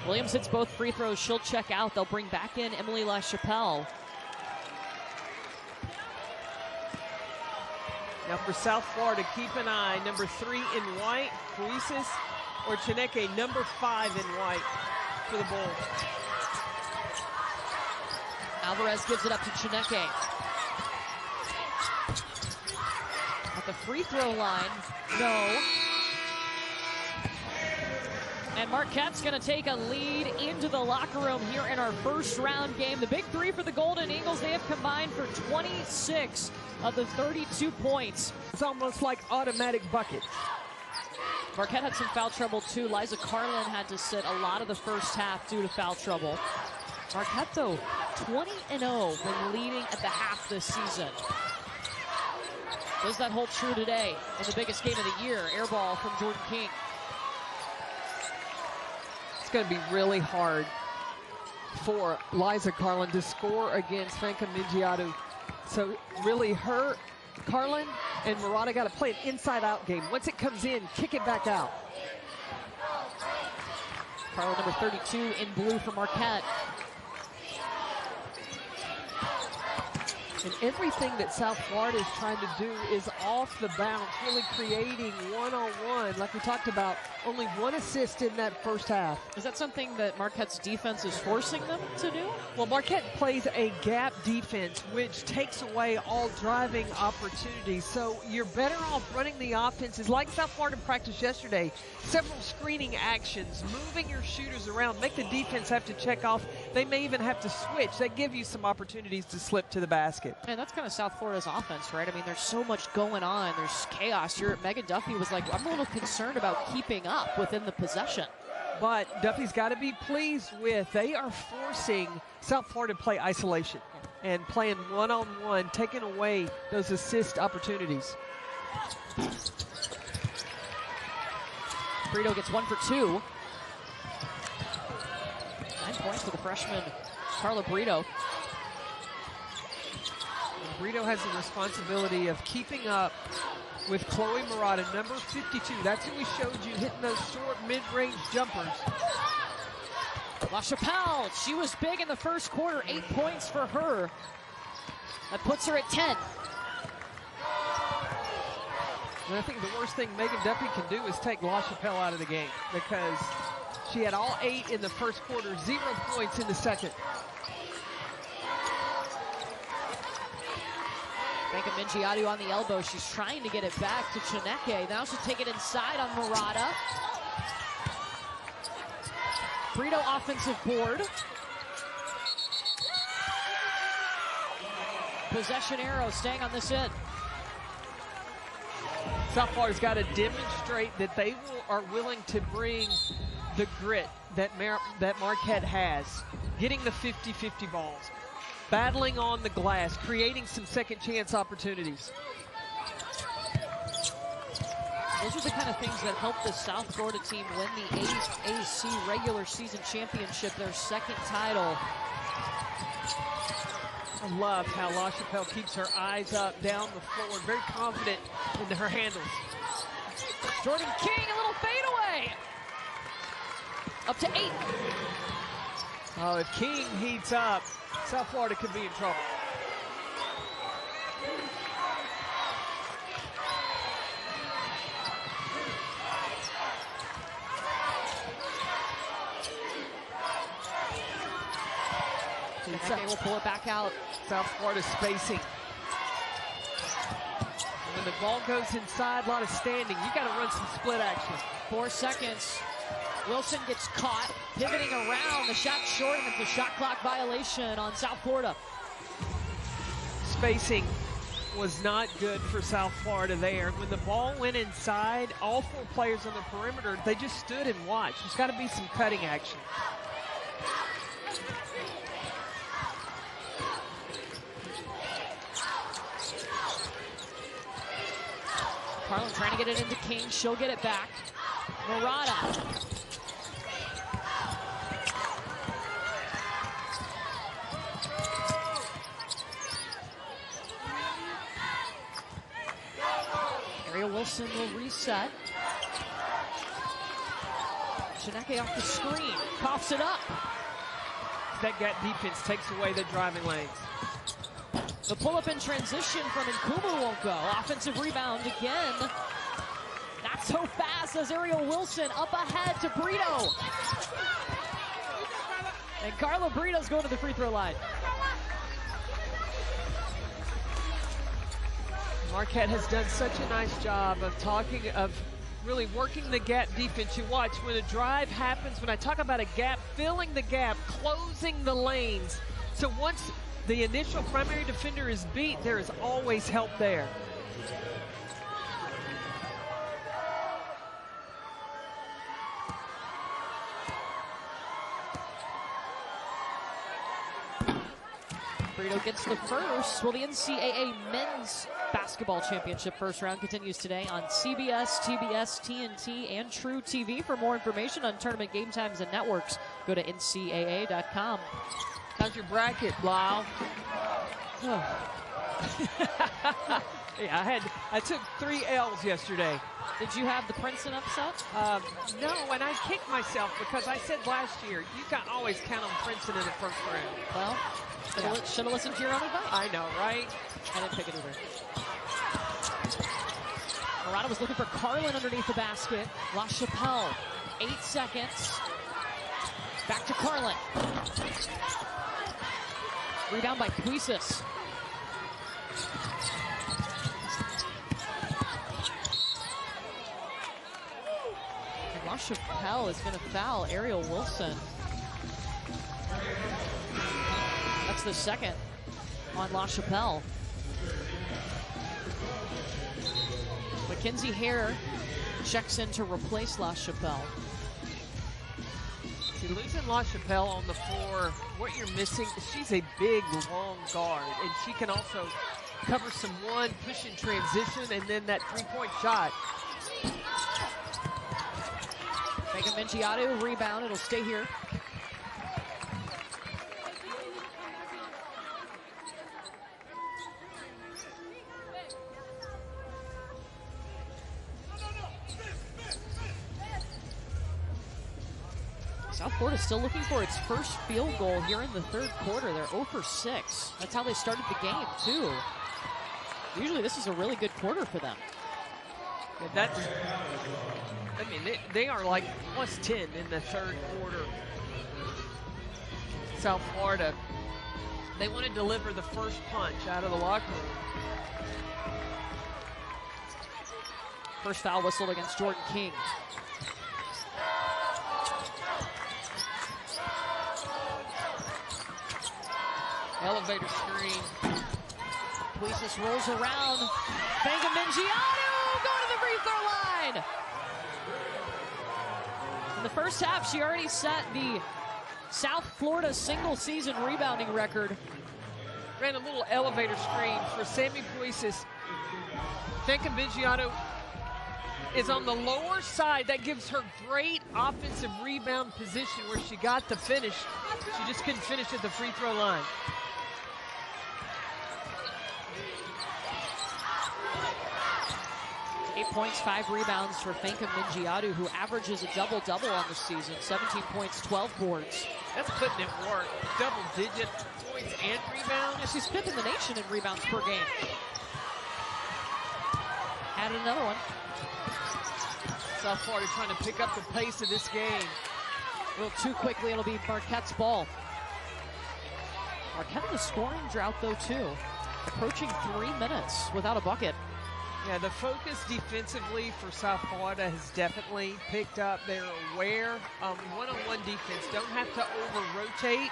Williams hits both free throws. She'll check out. They'll bring back in Emily LaChapelle. Now for South Florida, keep an eye. Number 3 in white, Puisis, or Chineke, number 5 in white for the Bulls. Alvarez gives it up to Chineke. At the free throw line, no. And Marquette's going to take a lead into the locker room here in our first round game. The big three for the Golden Eagles, they have combined for 26 of the 32 points. It's almost like automatic buckets. Marquette had some foul trouble too. Liza Carlin had to sit a lot of the first half due to foul trouble. Marquette, though, 20-0 when leading at the half this season. Does that hold true today in the biggest game of the year? Air ball from Jordan King. It's going to be really hard for Liza Carlin to score against Fanka Mingiadu. So really her, Carlin and Murata got to play an inside-out game. Once it comes in, kick it back out. Carlin, number 32 in blue for Marquette. And everything that South Florida is trying to do is off the bounce, really creating one-on-one. Like we talked about, only 1 assist in that first half. Is that something that Marquette's defense is forcing them to do? Well, Marquette plays a gap defense, which takes away all driving opportunities. So you're better off running the offenses like South Florida practiced yesterday. Several screening actions, moving your shooters around, make the defense have to check off. They may even have to switch. They give you some opportunities to slip to the basket. And that's kind of South Florida's offense, right? I mean, there's so much going on. There's chaos. Megan Duffy was like, I'm a little concerned about keeping up within the possession. But Duffy's got to be pleased with, they are forcing South Florida to play isolation and playing one-on-one, taking away those assist opportunities. Brito gets 1 for 2. 9 points for the freshman, Carla Brito. Brito has the responsibility of keeping up with Chloe Murata, number 52. That's who we showed you hitting those short mid-range jumpers. LaChapelle, she was big in the first quarter, 8 points for her. That puts her at 10. And I think the worst thing Megan Duffy can do is take LaChapelle out of the game, because she had all 8 in the first quarter, 0 points in the second. Fanka Mingiadu on the elbow. She's trying to get it back to Chineke. Now she'll take it inside on Murata. Brito offensive board. Possession arrow staying on this end. South Florida's got to demonstrate that they are willing to bring the grit that Marquette has, getting the 50-50 balls, battling on the glass, creating some second chance opportunities. Those are the kind of things that helped the South Florida team win the AAC regular season championship, their second title. I love how LaChapelle keeps her eyes up, down the floor, very confident in her handles. Jordan King, a little fadeaway. Up to 8. Oh, if King heats up, South Florida could be in trouble. Marquette will pull it back out. South Florida spacing. When the ball goes inside, a lot of standing. You got to run some split action. 4 seconds. Wilson gets caught, pivoting around. The shot short, and it's a shot clock violation on South Florida. Spacing was not good for South Florida there. When the ball went inside, all 4 players on the perimeter, they just stood and watched. There's got to be some cutting action. Carlin trying to get it into King. She'll get it back. Murata. Ariel Wilson will reset. Shineke off the screen. Coughs it up. That gap defense takes away the driving lanes. The pull-up in transition from Nkumu won't go. Offensive rebound again. Not so fast as Ariel Wilson up ahead to Brito. And Carla Brito's going to the free throw line. Marquette has done such a nice job of really working the gap defense. You watch when a drive happens, when I talk about a gap, filling the gap, closing the lanes. So once the initial primary defender is beat, there is always help there. Brito gets the first. Well, the NCAA Men's Basketball Championship first round continues today on CBS, TBS, TNT, and True TV. For more information on tournament game times and networks, go to ncaa.com. How's your bracket, Lyle? Yeah, I took 3 L's yesterday. Did you have the Princeton upset? No, and I kicked myself because I said last year, you can always count on Princeton in the first round. Well, should have listened to your own advice. I know, right? I didn't pick it either. Murata was looking for Carlin underneath the basket. La Chapelle, 8 seconds. Back to Carlin. Rebound by Puisis. La Chapelle is going to foul Ariel Wilson. That's the second on La Chapelle. Mackenzie Hare checks in to replace La Chapelle. See, losing La Chapelle on the floor, what you're missing, she's a big, long guard, and she can also cover some one, push in transition, and then that three-point shot. Megan Mingiato, rebound, it'll stay here. South Florida still looking for its first field goal here in the third quarter. They're 0 for 6. That's how they started the game, too. Usually this is a really good quarter for them. Yeah, I mean, they are like plus 10 in the third quarter. South Florida, they want to deliver the first punch out of the locker room. First foul whistled against Jordan King. Elevator screen. Puisis rolls around. Vega Mingiato going to the free throw line. In the first half, she already set the South Florida single season rebounding record. Ran a little elevator screen for Sammy Puisis. Vega Mingiato is on the lower side. That gives her great offensive rebound position where she got the finish. She just couldn't finish at the free throw line. Points, 5 rebounds for Fenka Mingiato, who averages a double-double on the season. 17 points, 12 boards. That's putting it work. Double-digit points and rebounds. Yeah, she's 5th in the nation in rebounds per game. Added another one. South Florida trying to pick up the pace of this game. A little too quickly, it'll be Marquette's ball. Marquette in a scoring drought, though, too. Approaching 3 minutes without a bucket. Yeah, the focus defensively for South Florida has definitely picked up. They're aware one-on-one defense. Don't have to over-rotate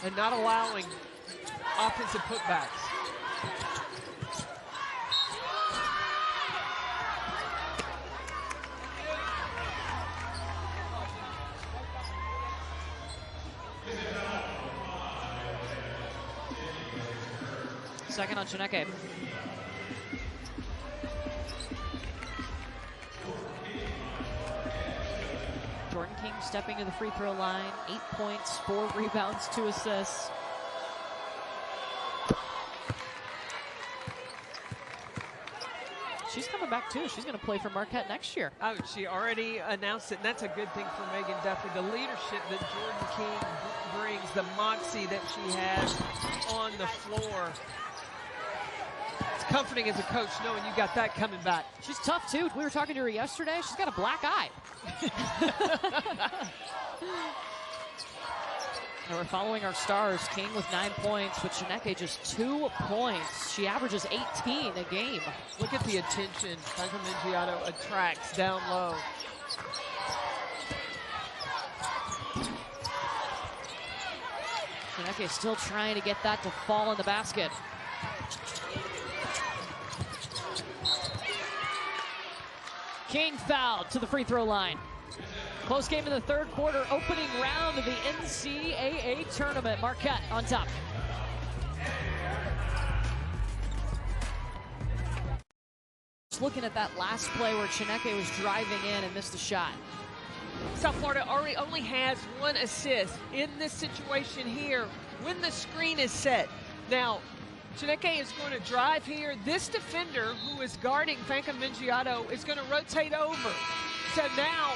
and not allowing offensive putbacks. Second on Chineke. Jordan King stepping to the free throw line. 8 points, 4 rebounds, 2 assists. She's coming back too. She's going to play for Marquette next year. Oh, she already announced it, and that's a good thing for Megan Duffy. The leadership that Jordan King brings, the moxie that she has on the floor. It's comforting as a coach knowing you got that coming back. She's tough too. We were talking to her yesterday. She's got a black eye. And we're following our stars. King with 9 points, but Chineke just 2 points. She averages 18 a game. Look at the attention Franca Mingiato attracts down low. Chineke still trying to get that to fall in the basket. King fouled to the free throw line. Close game in the third quarter, opening round of the NCAA tournament. Marquette on top. Just looking at that last play where Chineke was driving in and missed a shot. South Florida only has 1 assist in this situation here when the screen is set. Now, Chineke is going to drive here. This defender who is guarding Franca Mingiato is going to rotate over. So now,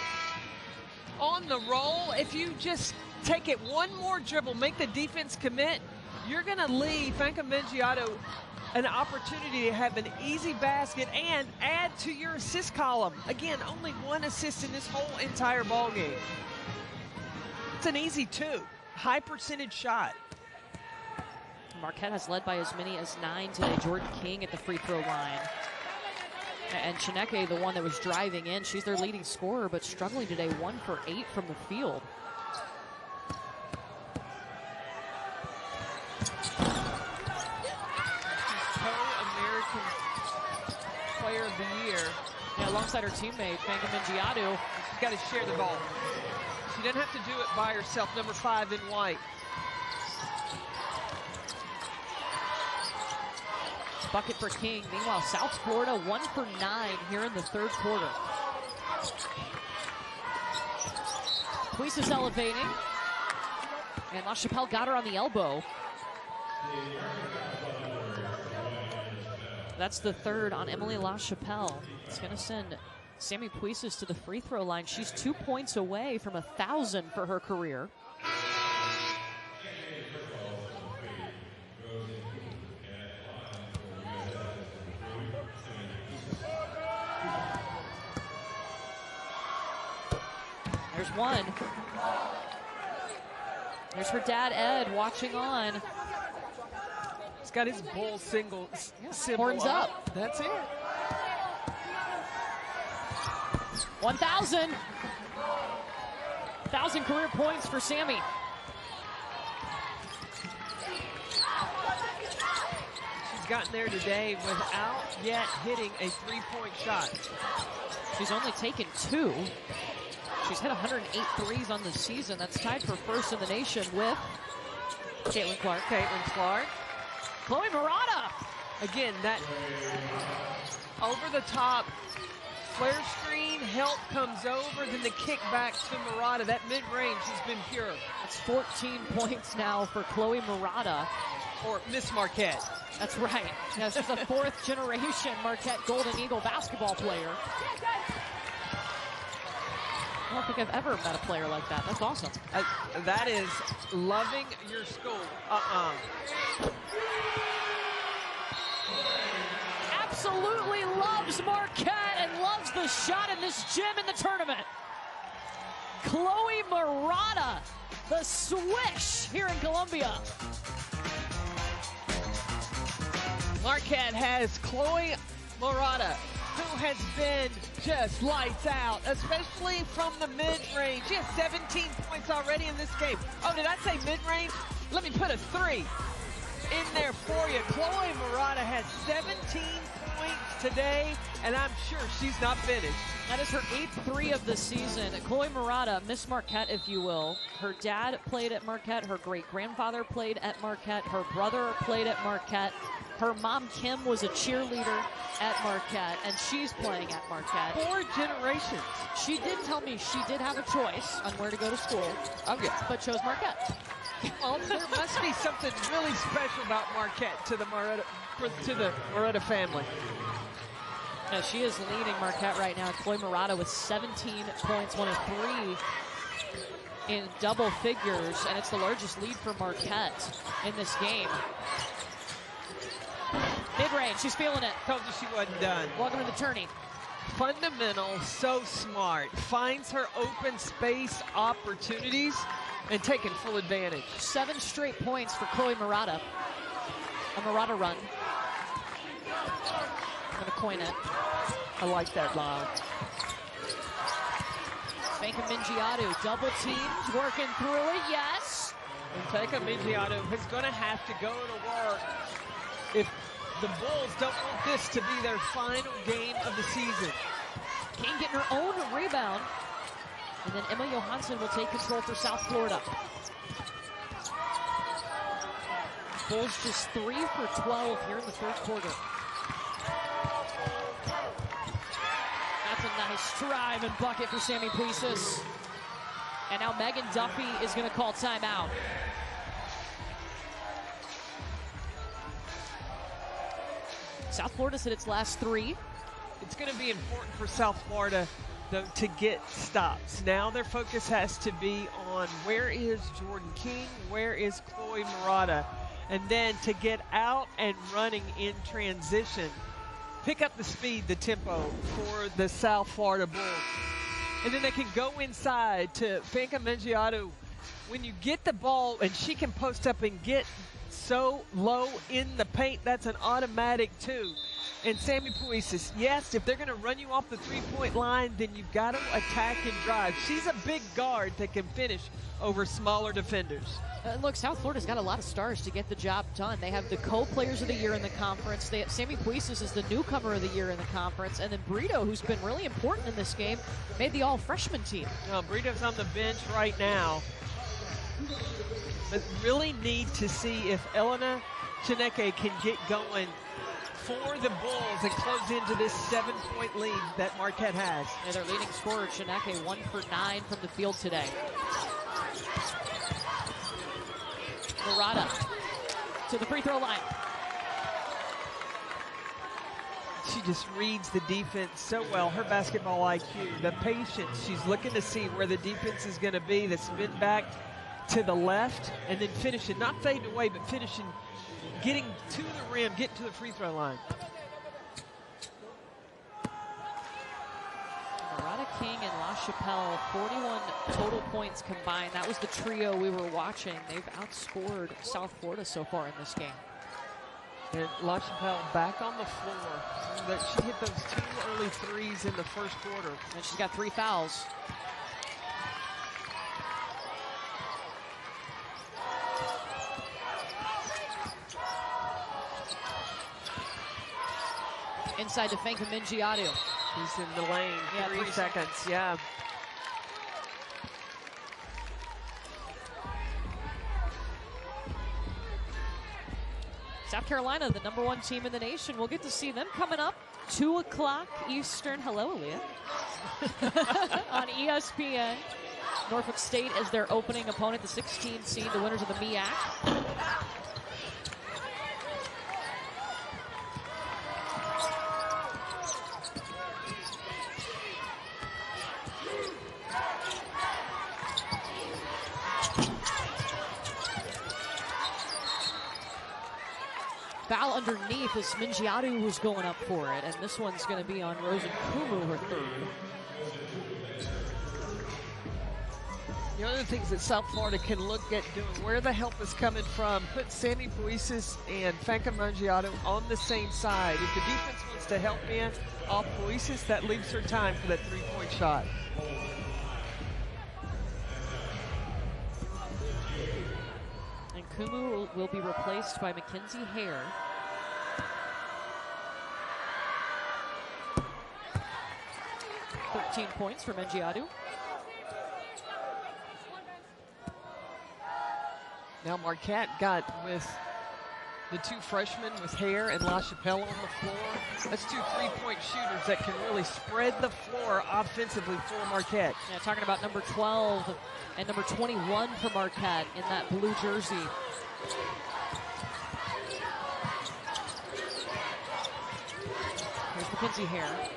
on the roll, if you just take it one more dribble, make the defense commit, you're going to leave Franca Mingiato an opportunity to have an easy basket and add to your assist column. Again, only 1 assist in this whole entire ball game. It's an easy 2, high percentage shot. Marquette has led by as many as 9 today. Jordan King at the free throw line. And Chineke, the one that was driving in, she's their leading scorer, but struggling today, 1 for 8 from the field. Co-American Player of the Year. Yeah, alongside her teammate, Franca Mingiato. She's got to share the ball. She doesn't have to do it by herself, number 5 in white. Bucket for King. Meanwhile, South Florida 1 for 9 here in the third quarter. Puice is elevating. And LaChapelle got her on the elbow. That's the third on Emily LaChapelle. It's going to send Sammy Puices to the free throw line. She's 2 points away from 1,000 for her career. There's one. There's her dad, Ed, watching on. He's got his bull symbol Horns up. That's it. 1,000. 1,000 career points for Sammy. She's gotten there today without yet hitting a 3-point shot. She's only taken 2. She's hit 108 threes on the season. That's tied for first in the nation with Caitlin Clark. Chloe Murata. Again, that over the top flare screen, help comes over, then the kick back to Murata. That mid-range has been pure. That's 14 points now for Chloe Murata. Or Miss Marquette. That's right. Yeah, she's a 4th generation Marquette Golden Eagle basketball player. I don't think I've ever met a player like that. That's awesome. That is loving your school. Absolutely loves Marquette and loves the shot in this gym in the tournament. Chloe Murata, the swish here in Columbia. Marquette has Chloe Murata, who has been just lights out, especially from the mid-range. She has 17 points already in this game. Oh, did I say mid-range? Let me put a 3 in there for you. Chloe Murata has 17 points today, and I'm sure she's not finished. That is her 8th 3 of the season. Chloe Murata, Miss Marquette, if you will. Her dad played at Marquette. Her great-grandfather played at Marquette. Her brother played at Marquette. Her mom, Kim, was a cheerleader at Marquette, and she's playing at Marquette. 4 generations. She did tell me she did have a choice on where to go to school, but chose Marquette. Well, there must be something really special about Marquette to the Murata family. No, she is leading Marquette right now. Chloe Murata with 17 points, 1 of 3 in double figures, and it's the largest lead for Marquette in this game. Mid-range, she's feeling it. Told you she wasn't done. Welcome to the tourney. Fundamental, so smart. Finds her open space opportunities and taking full advantage. 7 straight points for Chloe Murata. A Murata run. I'm gonna coin it. I like that line. Fanka Mingiadu, double teamed, working through it, yes. And Fanka Mingiadu is gonna have to go to work if the Bulls don't want this to be their final game of the season. King getting her own rebound. And then Emma Johansson will take control for South Florida. Bulls just 3 for 12 here in the third quarter. That's a nice drive and bucket for Sammy Puisis. And now Megan Duffy is going to call timeout. South Florida's hit its last 3. It's going to be important for South Florida, though, to get stops. Now their focus has to be on where is Jordan King, where is Chloe Murata, and then to get out and running in transition. Pick up the speed, the tempo for the South Florida Bulls. And then they can go inside to Fanka Mingiadu. When you get the ball and she can post up and get so low in the paint, that's an automatic 2. And Sammy Puisis, yes, if they're going to run you off the three-point line, then you've got to attack and drive. She's a big guard that can finish over smaller defenders. Look, South Florida's got a lot of stars to get the job done. They have the co-players of the year in the conference. Sammy Puisis is the newcomer of the year in the conference. And then Brito, who's been really important in this game, made the all-freshman team. Well, Brito's on the bench right now. But really need to see if Elena Chineke can get going for the Bulls and close into this 7-point lead that Marquette has. Yeah, their leading scorer, Chineke, 1 for 9 from the field today. Murata to the free throw line. She just reads the defense so well. Her basketball IQ, the patience. She's looking to see where the defense is going to be. The spin back to the left and then finishing, not fading away, but finishing, getting to the rim, getting to the free throw line. Murata, King, and LaChapelle, 41 total points combined. That was the trio we were watching. They've outscored South Florida so far in this game. And LaChapelle back on the floor. She hit those 2 early threes in the first quarter. And she's got 3 fouls. Inside to Fanka Mingiadu. He's in the lane. Yeah, 3 seconds. Yeah. South Carolina, the #1 team in the nation. We'll get to see them coming up 2 o'clock Eastern. Hello, Aaliyah. On ESPN. Norfolk State as their opening opponent, the 16 seed, the winners of the MEAC. Foul underneath as Mingiadu was going up for it, and this one's going to be on Rosen Kumu, her third. The other things that South Florida can look at doing, where the help is coming from, put Sammy Puisis and Fanka Mangiato on the same side. If the defense wants to help in off Puisis, that leaves her time for that three-point shot. And Kumu will be replaced by Mackenzie Hare. (13 points for Mangiato. Now Marquette got with the two freshmen with Hare and LaChapelle on the floor. That's two three-point shooters that can really spread the floor offensively for Marquette. Yeah, talking about number 12 and number 21 for Marquette in that blue jersey. Here's Mackenzie Hare.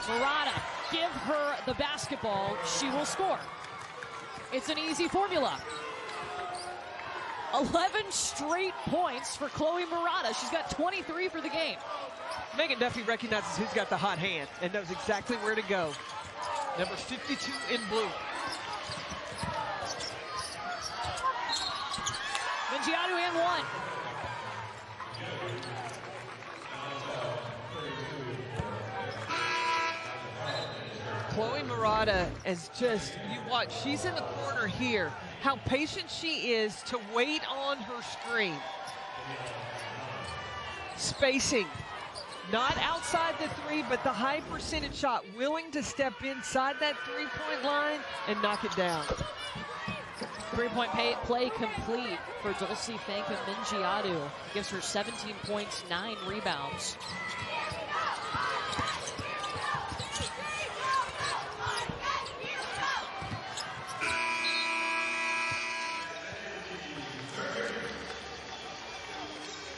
Murata, give her the basketball, she will score. It's an easy formula. 11 straight points for Chloe Murata. She's got 23 for the game. Megan Duffy recognizes who's got the hot hand and knows exactly where to go. Number 52 in blue. Mangiato and one. Chloe Murata is just, you watch, she's in the corner here. How patient she is to wait on her screen. Spacing, not outside the three, but the high percentage shot, willing to step inside that three-point line and knock it down. Three-point play complete for Dulce Fanka Mangiato. Gives her 17 points, 9 rebounds.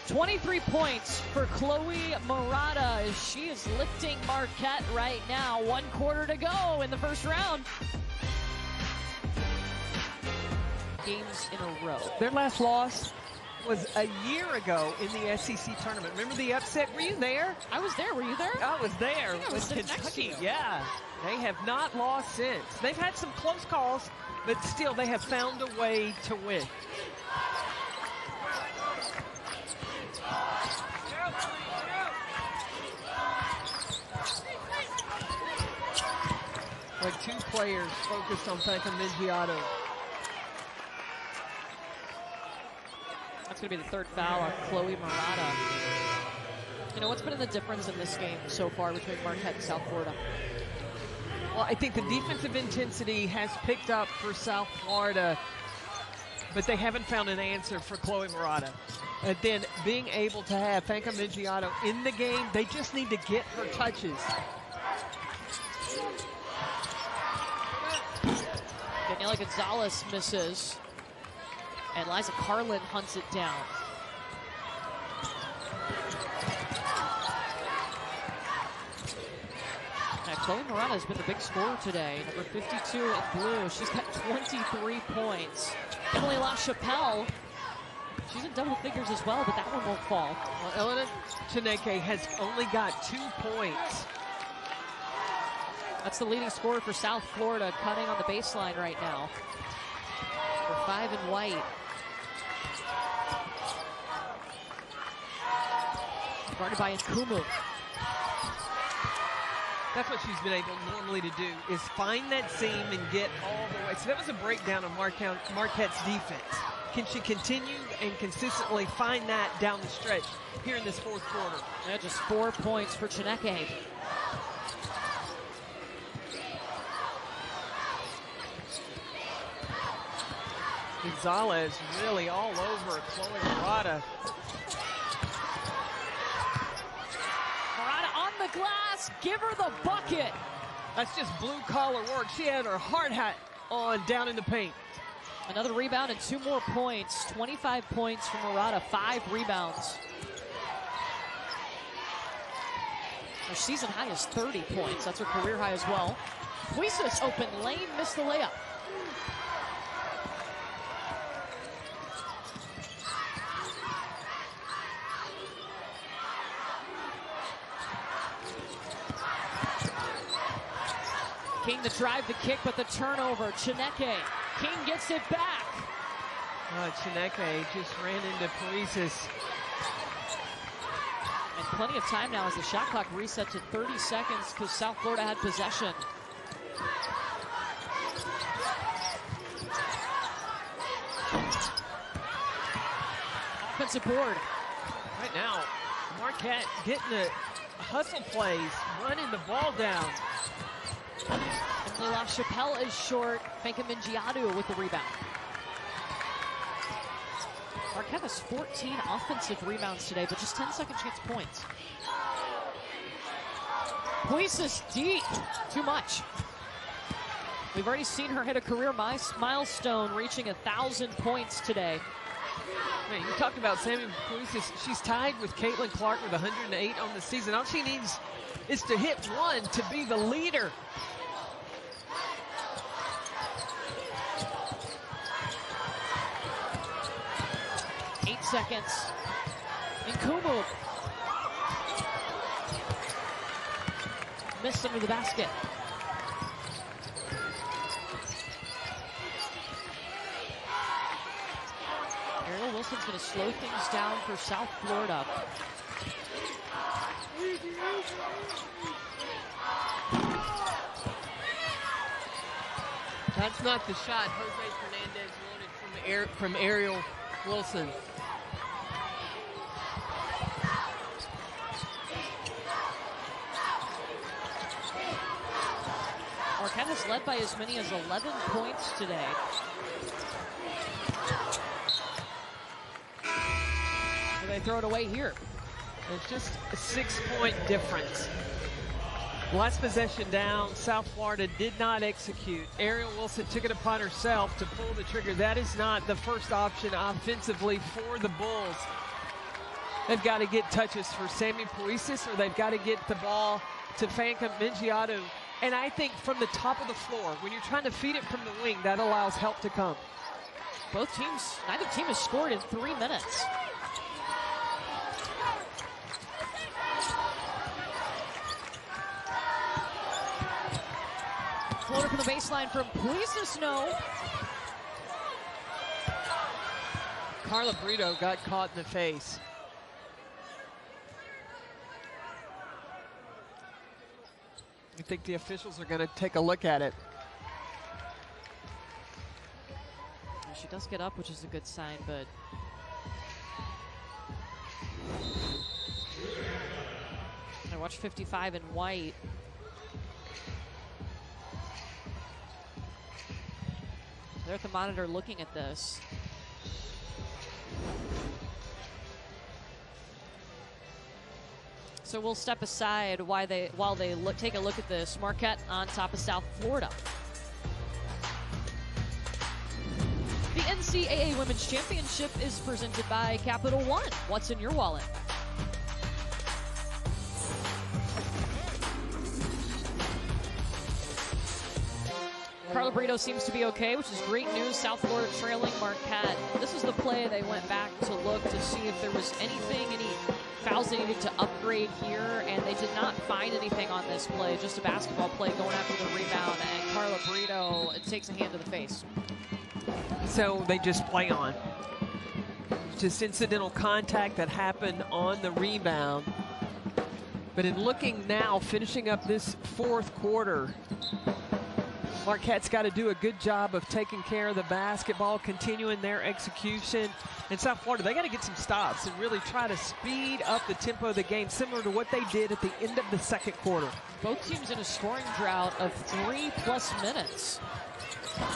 .23 points for Chloe Murata as she is lifting Marquette right now. 1 quarter to go in the first round. Games in a row. Their last loss was a year ago in the SEC tournament. Remember the upset? Were you there? I was there. Were you there? I was there. I think I was sitting next to you. Yeah. They have not lost since. They've had some close calls, but still they have found a way to win. Like 2 players focused on Fanka Mangiato. That's going to be the 3rd foul on Chloe Murata. You know, what's been the difference in this game so far between Marquette and South Florida? Well, I think the defensive intensity has picked up for South Florida, but they haven't found an answer for Chloe Murata. And then being able to have Fanka Mangiato in the game, they just need to get her touches. Daniela Gonzalez misses, and Liza Carlin hunts it down. Now, Chloe Murata has been the big scorer today. Number 52 in blue. She's got 23 points. Emily LaChapelle, she's in double figures as well, but that one won't fall. Well, Elena Chineke has only got 2 points. That's the leading scorer for South Florida, cutting on the baseline right now. For 5 and white. Guarded by Nkumu. That's what she's been able normally to do, is find that seam and get all the way. So that was a breakdown of Marquette's defense. Can she continue and consistently find that down the stretch here in this 4th quarter? Yeah, just 4 points for Chineke. Gonzalez really all over Chloe Murata. Murata on the glass, give her the bucket. That's just blue-collar work. She had her hard hat on down in the paint. Another rebound and 2 more points. 25 points for Murata, 5 rebounds. Her season high is 30 points. That's her career high as well. Puisis open lane, missed the layup. King the drive, the kick, but the turnover. Chineke. King gets it back. Chineke just ran into Puisis. And plenty of time now as the shot clock reset to 30 seconds because South Florida had possession. Offensive board. Right now, Marquette getting the hustle plays, running the ball down. And La Chapelle is short. Fanka Mingiadu with the rebound. Marquette has 14 offensive rebounds today, but just 10 second chance points. Puisis deep. Too much. We've already seen her hit a career milestone, reaching 1,000 points today. Man, you talked about Sammy Puisis. She's tied with Caitlin Clark with 108 on the season. All she needs is to hit one to be the leader. Seconds. Nkumu missed under the basket. Ariel Wilson's going to slow things down for South Florida. That's not the shot Jose Fernandez wanted from Ariel Wilson. Marquette has led by as many as 11 points today. And they throw it away here. It's just a 6-point difference. Last possession down, South Florida did not execute. Ariel Wilson took it upon herself to pull the trigger. That is not the first option offensively for the Bulls. They've got to get touches for Sammy Puisis, or they've got to get the ball to Fanka Mingiadu. And I think from the top of the floor, when you're trying to feed it from the wing, that allows help to come. Both teams, neither team has scored in 3 minutes. Floater from the baseline from Puisis, no. Carla Brito got caught in the face. I think the officials are going to take a look at it. She does get up, which is a good sign, but I watch 55 in white. They're at the monitor looking at this. So we'll step aside while they take a look at this. Marquette on top of South Florida. The NCAA Women's Championship is presented by Capital One. What's in your wallet? Carla Brito seems to be okay, which is great news. South Florida trailing Marquette. This is the play they went back to look to see if there was anything, any fouls they needed to upgrade here, and they did not find anything on this play. Just a basketball play going after the rebound, and Carla Brito takes a hand to the face. So they just play on. Just incidental contact that happened on the rebound. But in looking now, finishing up this fourth quarter, Marquette's got to do a good job of taking care of the basketball, continuing their execution. And South Florida, they got to get some stops and really try to speed up the tempo of the game, similar to what they did at the end of the second quarter. Both teams in a scoring drought of 3+ minutes.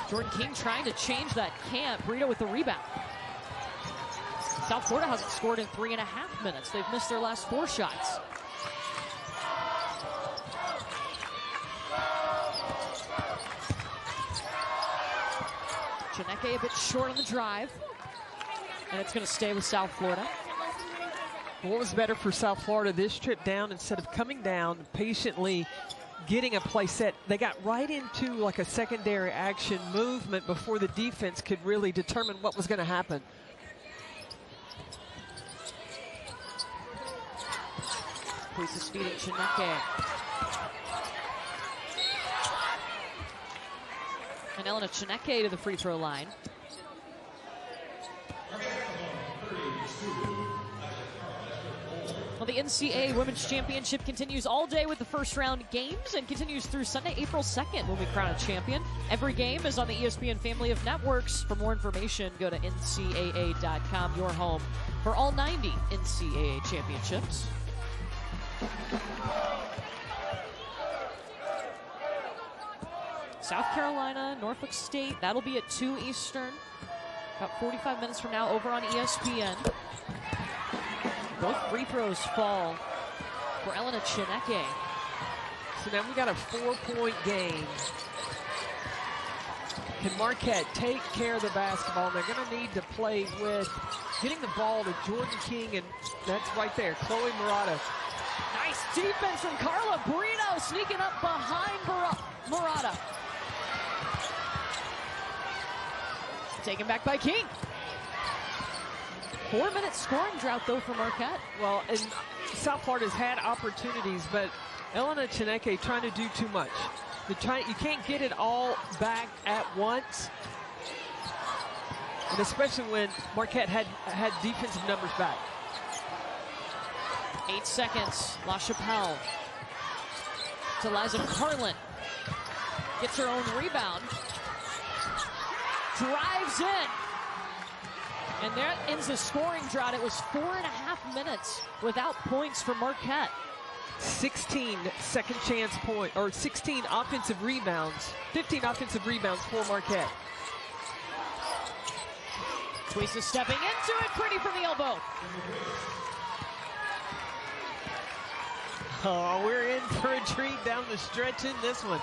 Jordan King trying to change that camp. Brito with the rebound. South Florida hasn't scored in 3.5 minutes. They've missed their last 4 shots. Chineke a bit short on the drive. And it's going to stay with South Florida. What was better for South Florida this trip down? Instead of coming down patiently getting a play set, they got right into like a secondary action movement before the defense could really determine what was going to happen. Puisis feeding Chineke. And Elena Chineke to the free throw line. Well, the NCAA Women's Championship continues all day with the first round games and continues through Sunday, April 2nd when we crown a champion. Every game is on the ESPN family of networks. For more information, go to ncaa.com, your home for all 90 NCAA championships. South Carolina, Norfolk State, that'll be at 2 Eastern. About 45 minutes from now over on ESPN. Both free throws fall for Elena Chineke. So now we got a 4-point game. Can Marquette take care of the basketball? And they're going to need to play with getting the ball to Jordan King, and that's right there, Chloe Murata. Nice defense from Carla Brito, sneaking up behind Murata. Taken back by King. 4-minute scoring drought, though, for Marquette. Well, and South Florida's had opportunities, but Elena Chineke trying to do too much. You can't get it all back at once, and especially when Marquette had defensive numbers back. 8 seconds. La Chapelle to Liza Carlin. Gets her own rebound. Drives in. And that ends the scoring drought. It was 4.5 minutes without points for Marquette. 16 second chance point, or 16 offensive rebounds, 15 offensive rebounds for Marquette. Twisa stepping into it, pretty from the elbow. Oh, we're in for a treat down the stretch in this one.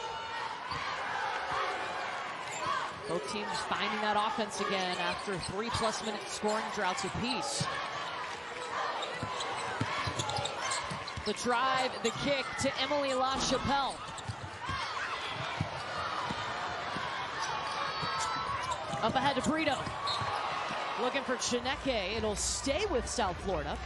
Both teams finding that offense again after 3+ minute scoring droughts apiece. The drive, the kick to Emily La Chapelle. Up ahead to Brito. Looking for Chineke. It'll stay with South Florida.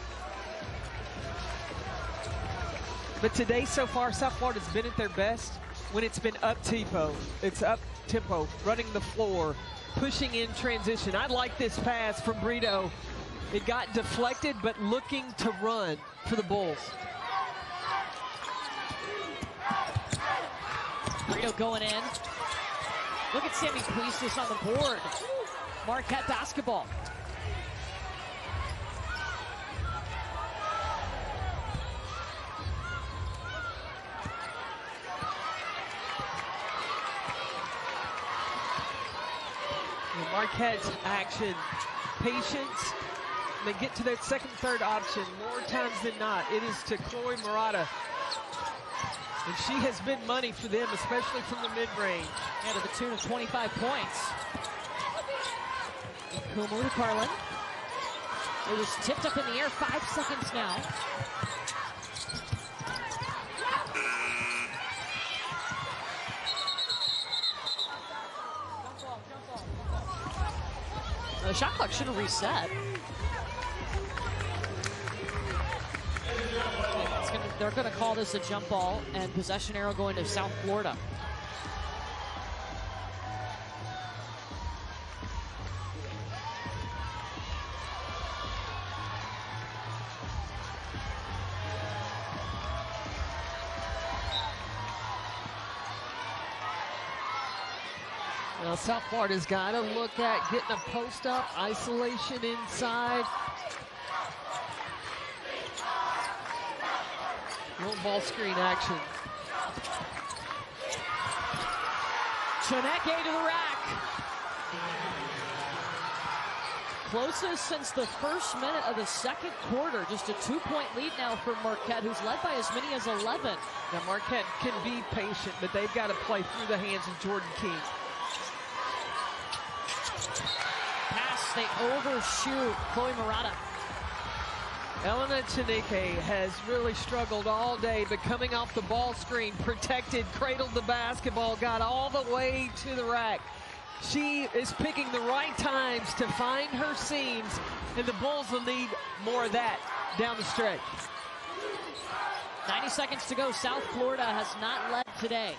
But today so far, South Florida's been at their best when it's been up tempo. It's up tempo, running the floor, pushing in transition. I like this pass from Brito. It got deflected, but looking to run for the Bulls. Brito going in. Look at Sammy Puistis on the board. Marquette basketball. Marquette's action, patience, and they get to that second, third option more times than not. It is to Chloe Murata. And she has been money for them, especially from the mid-range. And to the tune of 25 points. Kumu to Carlin. It was tipped up in the air, 5 seconds now. The shot clock should have reset. They're going to call this a jump ball, and possession arrow going to South Florida. Well, South Florida's got to look at getting a post-up, isolation inside. Little ball screen action. Chineke to the rack. Closest since the first minute of the second quarter. Just a 2-point lead now for Marquette, who's led by as many as 11. Now Marquette can be patient, but they've got to play through the hands of Jordan King. Pass, they overshoot Chloe Murata. Elena Chineke has really struggled all day, but coming off the ball screen, protected, cradled the basketball, got all the way to the rack. She is picking the right times to find her seams, and the Bulls will need more of that down the stretch. 90 seconds to go. South Florida has not led today.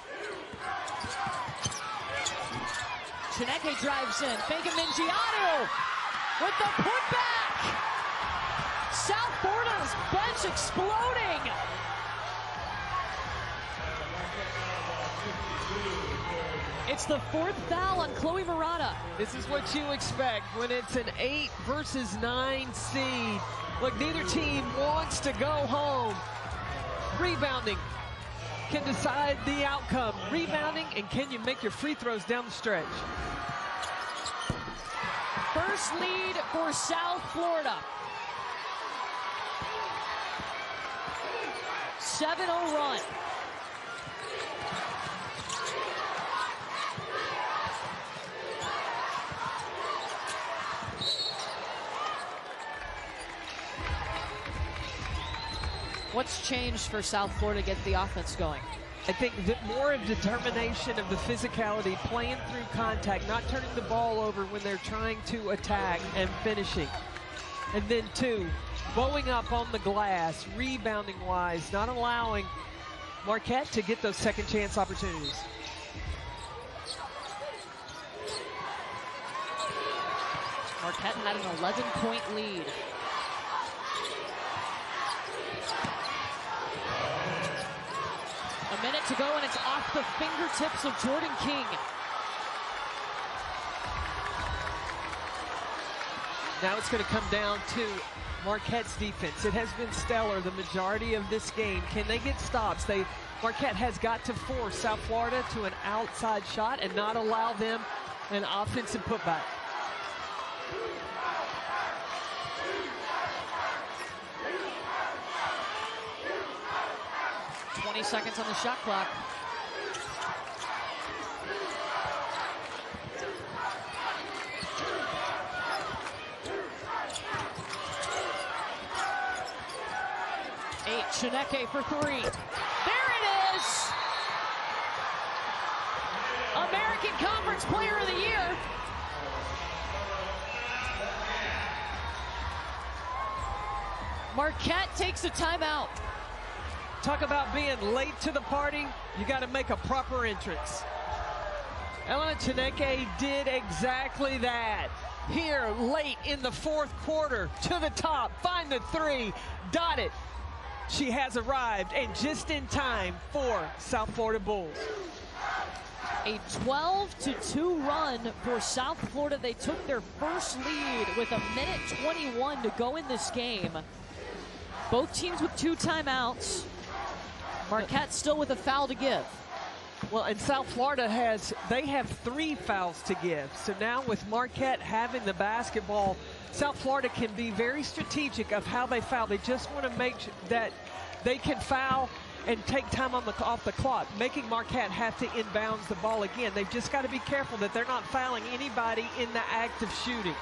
Chineke drives in. Fake Mingiadu with the putback. South Florida's bench exploding. It's the 4th foul on Chloe Murata. This is what you expect when it's an 8 versus 9 seed. Look, neither team wants to go home. Rebounding can decide the outcome. Rebounding, and can you make your free throws down the stretch? First lead for South Florida. 7-0 run. What's changed for South Florida to get the offense going? I think that more of determination of the physicality, playing through contact, not turning the ball over when they're trying to attack and finishing. And then 2, bowing up on the glass, rebounding wise, not allowing Marquette to get those second chance opportunities. Marquette had an 11-point lead. A minute to go, and it's off the fingertips of Jordan King. Now it's going to come down to Marquette's defense. It has been stellar the majority of this game. Can they get stops? Marquette has got to force South Florida to an outside shot and not allow them an offensive putback. Seconds on the shot clock. Chineke for 3. There it is! American Conference Player of the Year. Marquette takes a timeout. Talk about being late to the party. You got to make a proper entrance. Elena Chineke did exactly that. Here, late in the 4th quarter, to the top, find the 3, dot it. She has arrived, and just in time for South Florida Bulls. A 12-2 run for South Florida. They took their first lead with 1:21 to go in this game. Both teams with 2 timeouts. Marquette still with a foul to give. Well, and South Florida they have 3 fouls to give. So now with Marquette having the basketball, South Florida can be very strategic of how they foul. They just want to make sure that they can foul and take time off the clock, making Marquette have to inbounds the ball again. They've just got to be careful that they're not fouling anybody in the act of shooting.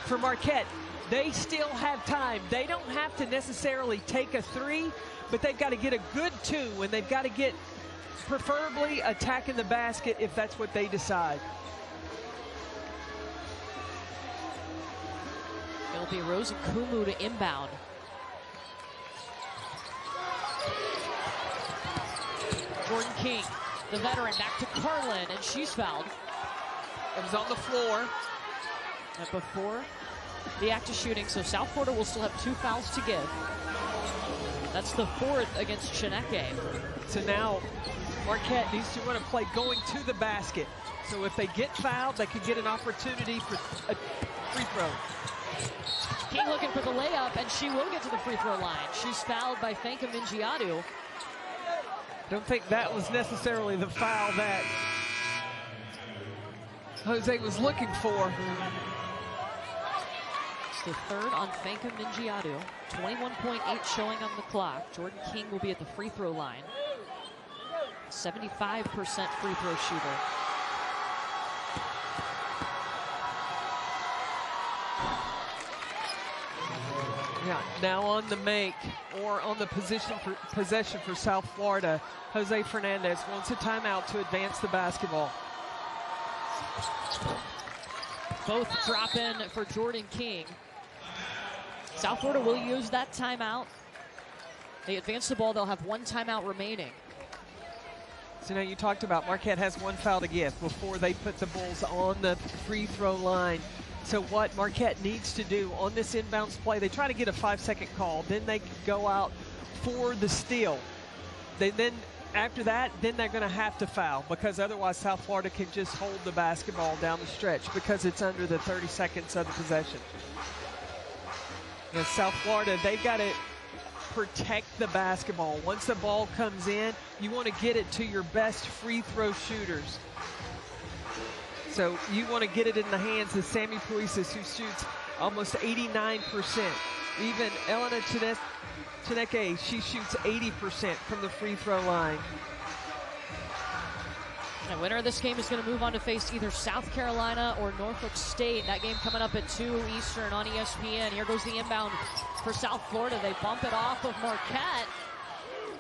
For Marquette, they still have time. They don't have to necessarily take a 3, but they've got to get a good 2, and they've got to get preferably attacking the basket if that's what they decide. It'll be Rose and Kumu to inbound. Jordan King, the veteran, back to Carlin, and she's fouled. It was on the floor. And before the act of shooting, so South Florida will still have 2 fouls to give. That's the 4th against Chineke. So now Marquette needs to run a play going to the basket. So if they get fouled, they could get an opportunity for a free throw. King looking for the layup, and she will get to the free throw line. She's fouled by Fanka Mingiadu. Don't think that was necessarily the foul that Jose was looking for. It's the 3rd on Fanka Mingiadu. 21.8 showing on the clock. Jordan King will be at the free throw line. 75% free throw shooter. Yeah, now on the make or on the possession for South Florida, Jose Fernandez wants a timeout to advance the basketball. Both drop in for Jordan King. South Florida will use that timeout. They advance the ball, they'll have 1 timeout remaining. So now you talked about Marquette has one foul to give before they put the Bulls on the free throw line. So what Marquette needs to do on this inbounds play, they try to get a 5-second call, then they go out for the steal. Then after that, then they're going to have to foul, because otherwise South Florida can just hold the basketball down the stretch because it's under the 30 seconds of the possession. And South Florida, they've got to protect the basketball. Once the ball comes in, you want to get it to your best free throw shooters. So you want to get it in the hands of Sammy Puisis, who shoots almost 89%. Even Elena Chineke, she shoots 80% from the free throw line. The winner of this game is going to move on to face either South Carolina or Norfolk State. That game coming up at 2 Eastern on ESPN. Here goes the inbound for South Florida. They bump it off of Marquette.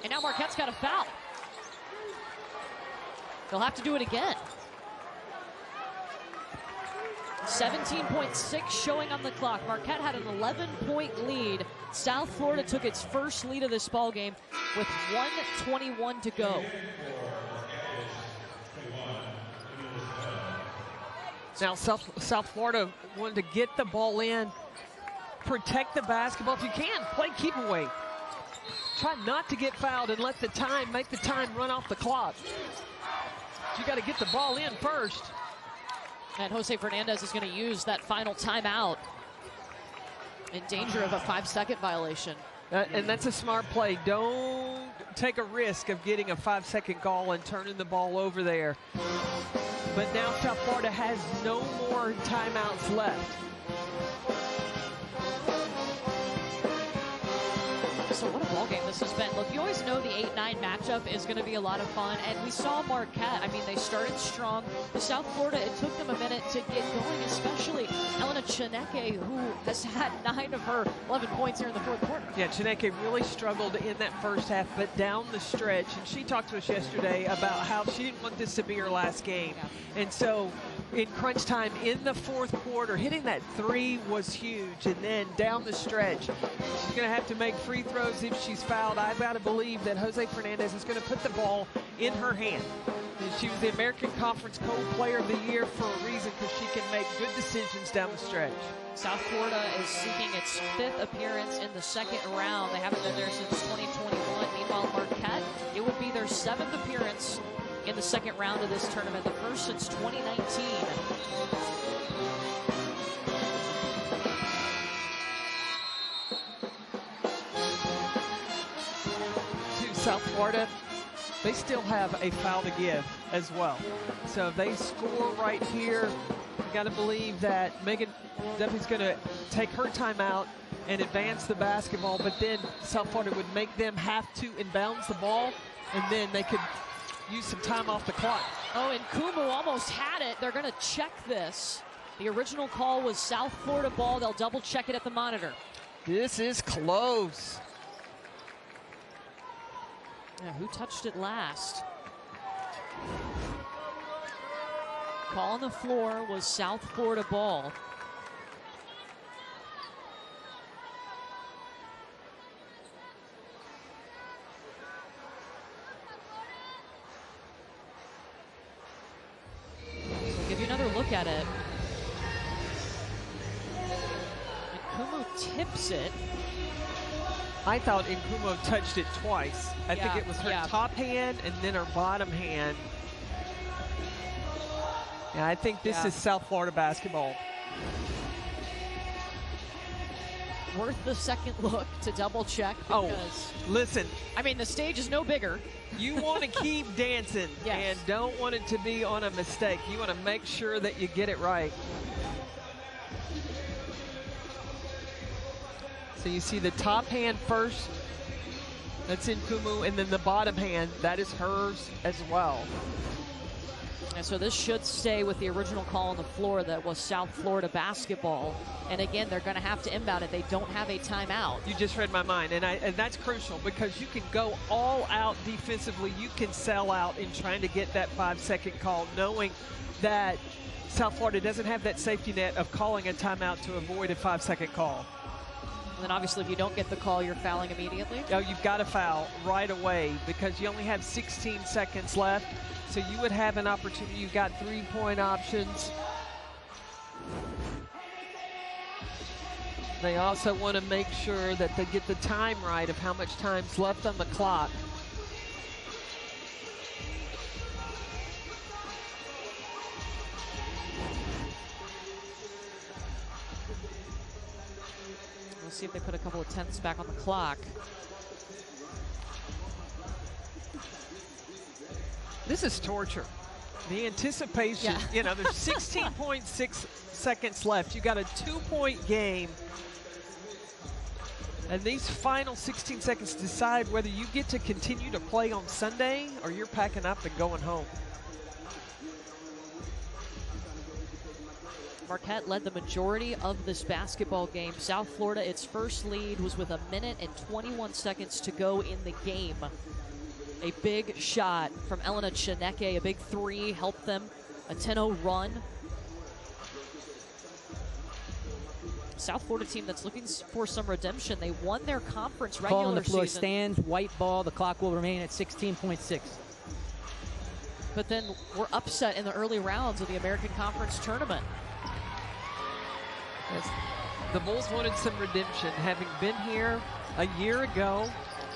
And now Marquette's got a foul. They'll have to do it again. 17.6 showing on the clock. Marquette had an 11-point lead. South Florida took its first lead of this ball game with 1:21 to go. Now South Florida wanted to get the ball in, protect the basketball if you can, play keep away. Try not to get fouled and let the time, make the time run off the clock. But you got to get the ball in first. And Jose Fernandez is going to use that final timeout in danger of a 5-second violation. And that's a smart play. Don't take a risk of getting a 5-second call and turning the ball over there. But now South Florida has no more timeouts left. So what a ball game this has been. Look, you always know the 8-9 matchup is going to be a lot of fun, and we saw Marquette. I mean, they started strong. The South Florida, it took them a minute to get going, especially Elena Chineke, who has had 9 of her 11 points here in the fourth quarter. Yeah, Chineke really struggled in that first half, but down the stretch, and she talked to us yesterday about how she didn't want this to be her last game. Yeah. And so in crunch time in the fourth quarter, hitting that 3 was huge, and then down the stretch, she's going to have to make free throws if she's fouled. I've got to believe that Jose Fernandez is going to put the ball in her hand. And she was the American Conference Co-Player of the Year for a reason, because she can make good decisions down the stretch. South Florida is seeking its 5th appearance in the second round. They haven't been there since 2021. Meanwhile, Marquette, it would be their 7th appearance in the second round of this tournament, the first since 2019. South Florida, they still have a foul to give as well. So if they score right here, you got to believe that Megan Duffy's going to take her timeout and advance the basketball, but then South Florida would make them have to inbounds the ball, and then they could use some time off the clock. Oh, and Kumu almost had it. They're going to check this. The original call was South Florida ball. They'll double check it at the monitor. This is close. Yeah, who touched it last? Call on the floor was South Florida ball. So give you another look at it. And Kumu tips it. I thought Nkumo touched it twice. I think it was her top hand and then her bottom hand. Yeah, I think this is South Florida basketball. Worth the second look to double check. Because, listen. I mean, the stage is no bigger. You want to keep dancing and don't want it to be on a mistake. You want to make sure that you get it right. So you see the top hand first, that's Nkumu, and then the bottom hand, that is hers as well. And so this should stay with the original call on the floor that was South Florida basketball. And again, they're going to have to inbound it. They don't have a timeout. You just read my mind, and that's crucial, because you can go all out defensively. You can sell out in trying to get that 5-second call, knowing that South Florida doesn't have that safety net of calling a timeout to avoid a 5-second call. And then obviously if you don't get the call, you're fouling immediately. Oh, you've got to foul right away because you only have 16 seconds left. So you would have an opportunity. You've got 3-point options. They also want to make sure that they get the time right of how much time's left on the clock. We'll see if they put a couple of tenths back on the clock. This is torture. The anticipation, Yeah. you know, there's 16.6 seconds left. You got a 2-point game. And these final 16 seconds decide whether you get to continue to play on Sunday or you're packing up and going home. Marquette led the majority of this basketball game. South Florida, its first lead was with 1 minute and 21 seconds to go in the game. A big shot from Elena Chineke, a big three, helped them. A 10-0 run. South Florida team that's looking for some redemption. They won their conference Call on regular the floor season. stands, white ball. The clock will remain at 16.6. But then were upset in the early rounds of the American Conference tournament. Yes. The Bulls wanted some redemption, having been here a year ago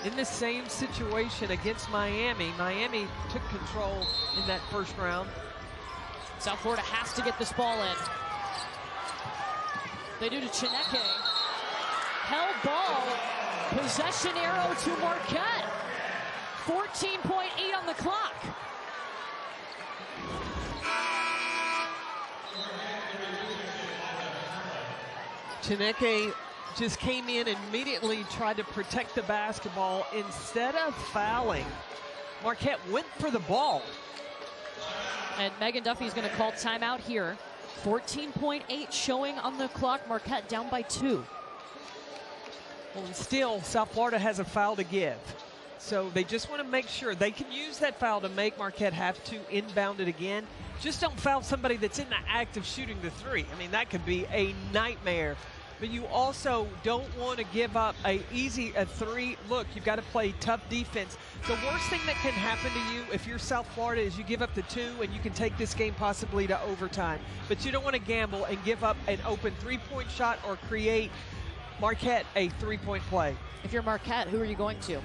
in the same situation against Miami. Miami took control in that first round. South Florida has to get this ball in. They do to Chineke. Held ball. Possession arrow to Marquette. 14.8 on the clock. Chineke just came in and immediately tried to protect the basketball instead of fouling. Marquette went for the ball. And Megan Duffy is going to call timeout here. 14.8 showing on the clock. Marquette down by 2. Well, and still, South Florida has a foul to give. So they just want to make sure they can use that foul to make Marquette have to inbound it again. Just don't foul somebody that's in the act of shooting the three. I mean, that could be a nightmare. But you also don't want to give up a three. Look, you've got to play tough defense. The worst thing that can happen to you if you're South Florida is you give up the 2 and you can take this game possibly to overtime. But you don't want to gamble and give up an open 3-point shot or create Marquette a 3-point play. If you're Marquette, who are you going to?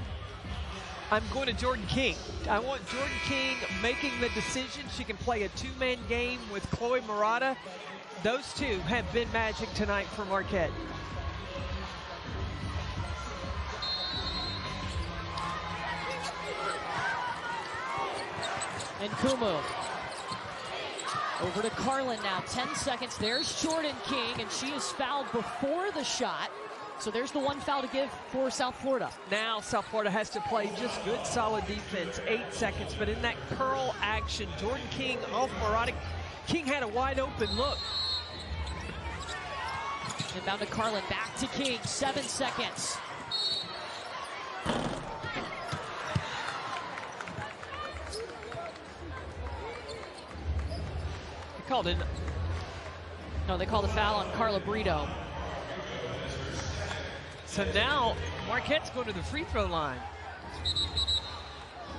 I'm going to Jordan King. I want Jordan King making the decision. She can play a 2-man game with Chloe Murata. Those two have been magic tonight for Marquette. And Kumu. Over to Carlin now. 10 seconds. There's Jordan King, and she is fouled before the shot. So there's the 1 foul to give for South Florida. Now South Florida has to play just good, solid defense. 8 seconds, but in that curl action, Jordan King off Murata. King had a wide open look. Inbound to Carlin, back to King, 7 seconds. They called in. No, they called a foul on Carla Brito. So now Marquette's going to the free throw line.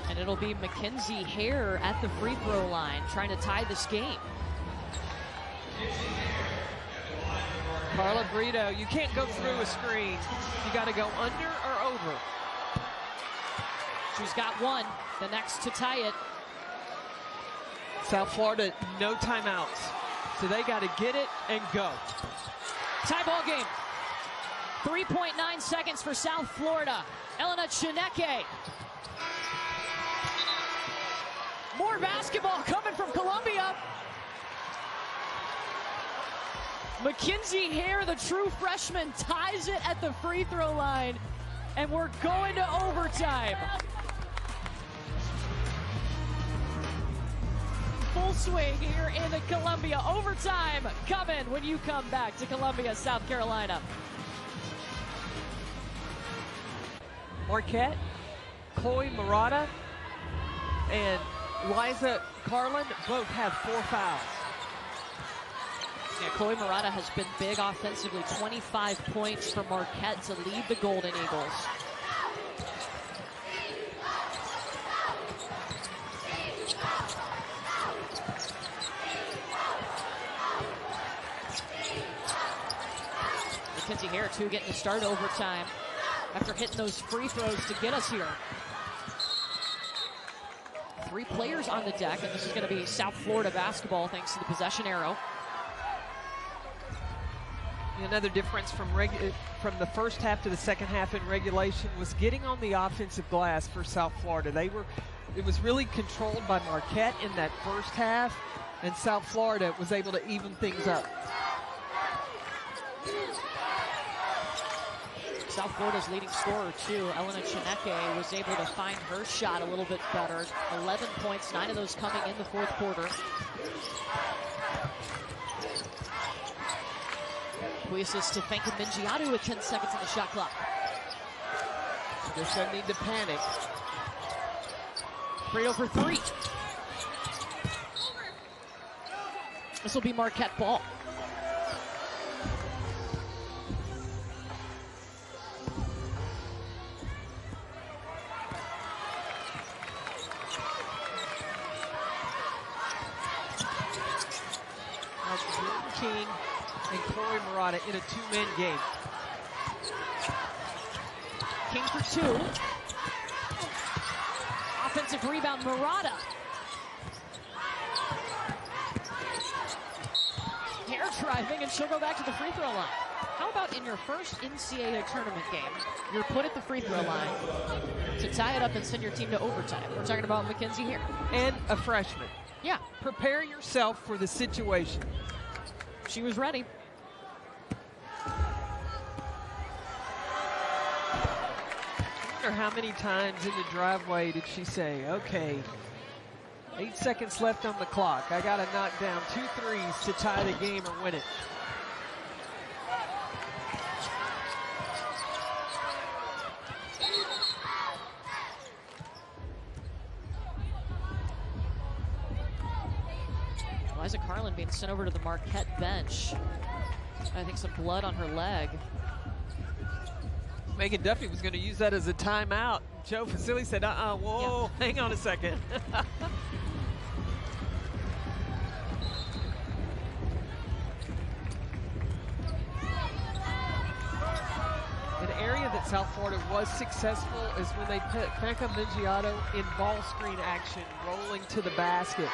And it'll be Mackenzie Hare at the free throw line, trying to tie this game. Carla Brito, you can't go through a screen. You got to go under or over. She's got 1, the next to tie it. South Florida, no timeouts. So they got to get it and go. Tie ball game. 3.9 seconds for South Florida. Elena Chineke. More basketball coming from Columbia. Mackenzie Hare, the true freshman, ties it at the free throw line. And we're going to overtime. Full swing here in the Columbia. Overtime coming when you come back to Columbia, South Carolina. Marquette, Chloe Murata, and Liza Carlin both have 4 fouls. Yeah, Chloe Murata has been big offensively. 25 points for Marquette to lead the Golden Eagles. Mackenzie Hare, too, getting to start overtime after hitting those free throws to get us here. 3 players on the deck, and this is going to be South Florida basketball thanks to the possession arrow. Another difference from the first half to the second half in regulation was getting on the offensive glass for South Florida. It was really controlled by Marquette in that first half, and South Florida was able to even things up. South Florida's leading scorer, too, Elena Chineke, was able to find her shot a little bit better. 11 points, 9 of those coming in the fourth quarter. We assist to Fanka Mingiadu with 10 seconds on the shot clock. Just don't need to panic. Brito for 3. This will be Marquette ball. King and Chloe Murata in a 2-man game. King for 2. Offensive rebound, Murata. Hare driving, and she'll go back to the free throw line. How about in your first NCAA tournament game, you're put at the free throw line to tie it up and send your team to overtime? We're talking about Mackenzie Hare. And a freshman. Yeah. Prepare yourself for the situation. She was ready. I wonder how many times in the driveway did she say, okay, 8 seconds left on the clock. I got to knock down 2 threes to tie the game or win it. Liza Carlin being sent over to the Marquette bench. I think some blood on her leg. Megan Duffy was going to use that as a timeout. Joe Facili said, whoa, yeah. Hang on a second. An area that South Florida was successful is when they put Fanka Mingiadu in ball screen action, rolling to the basket.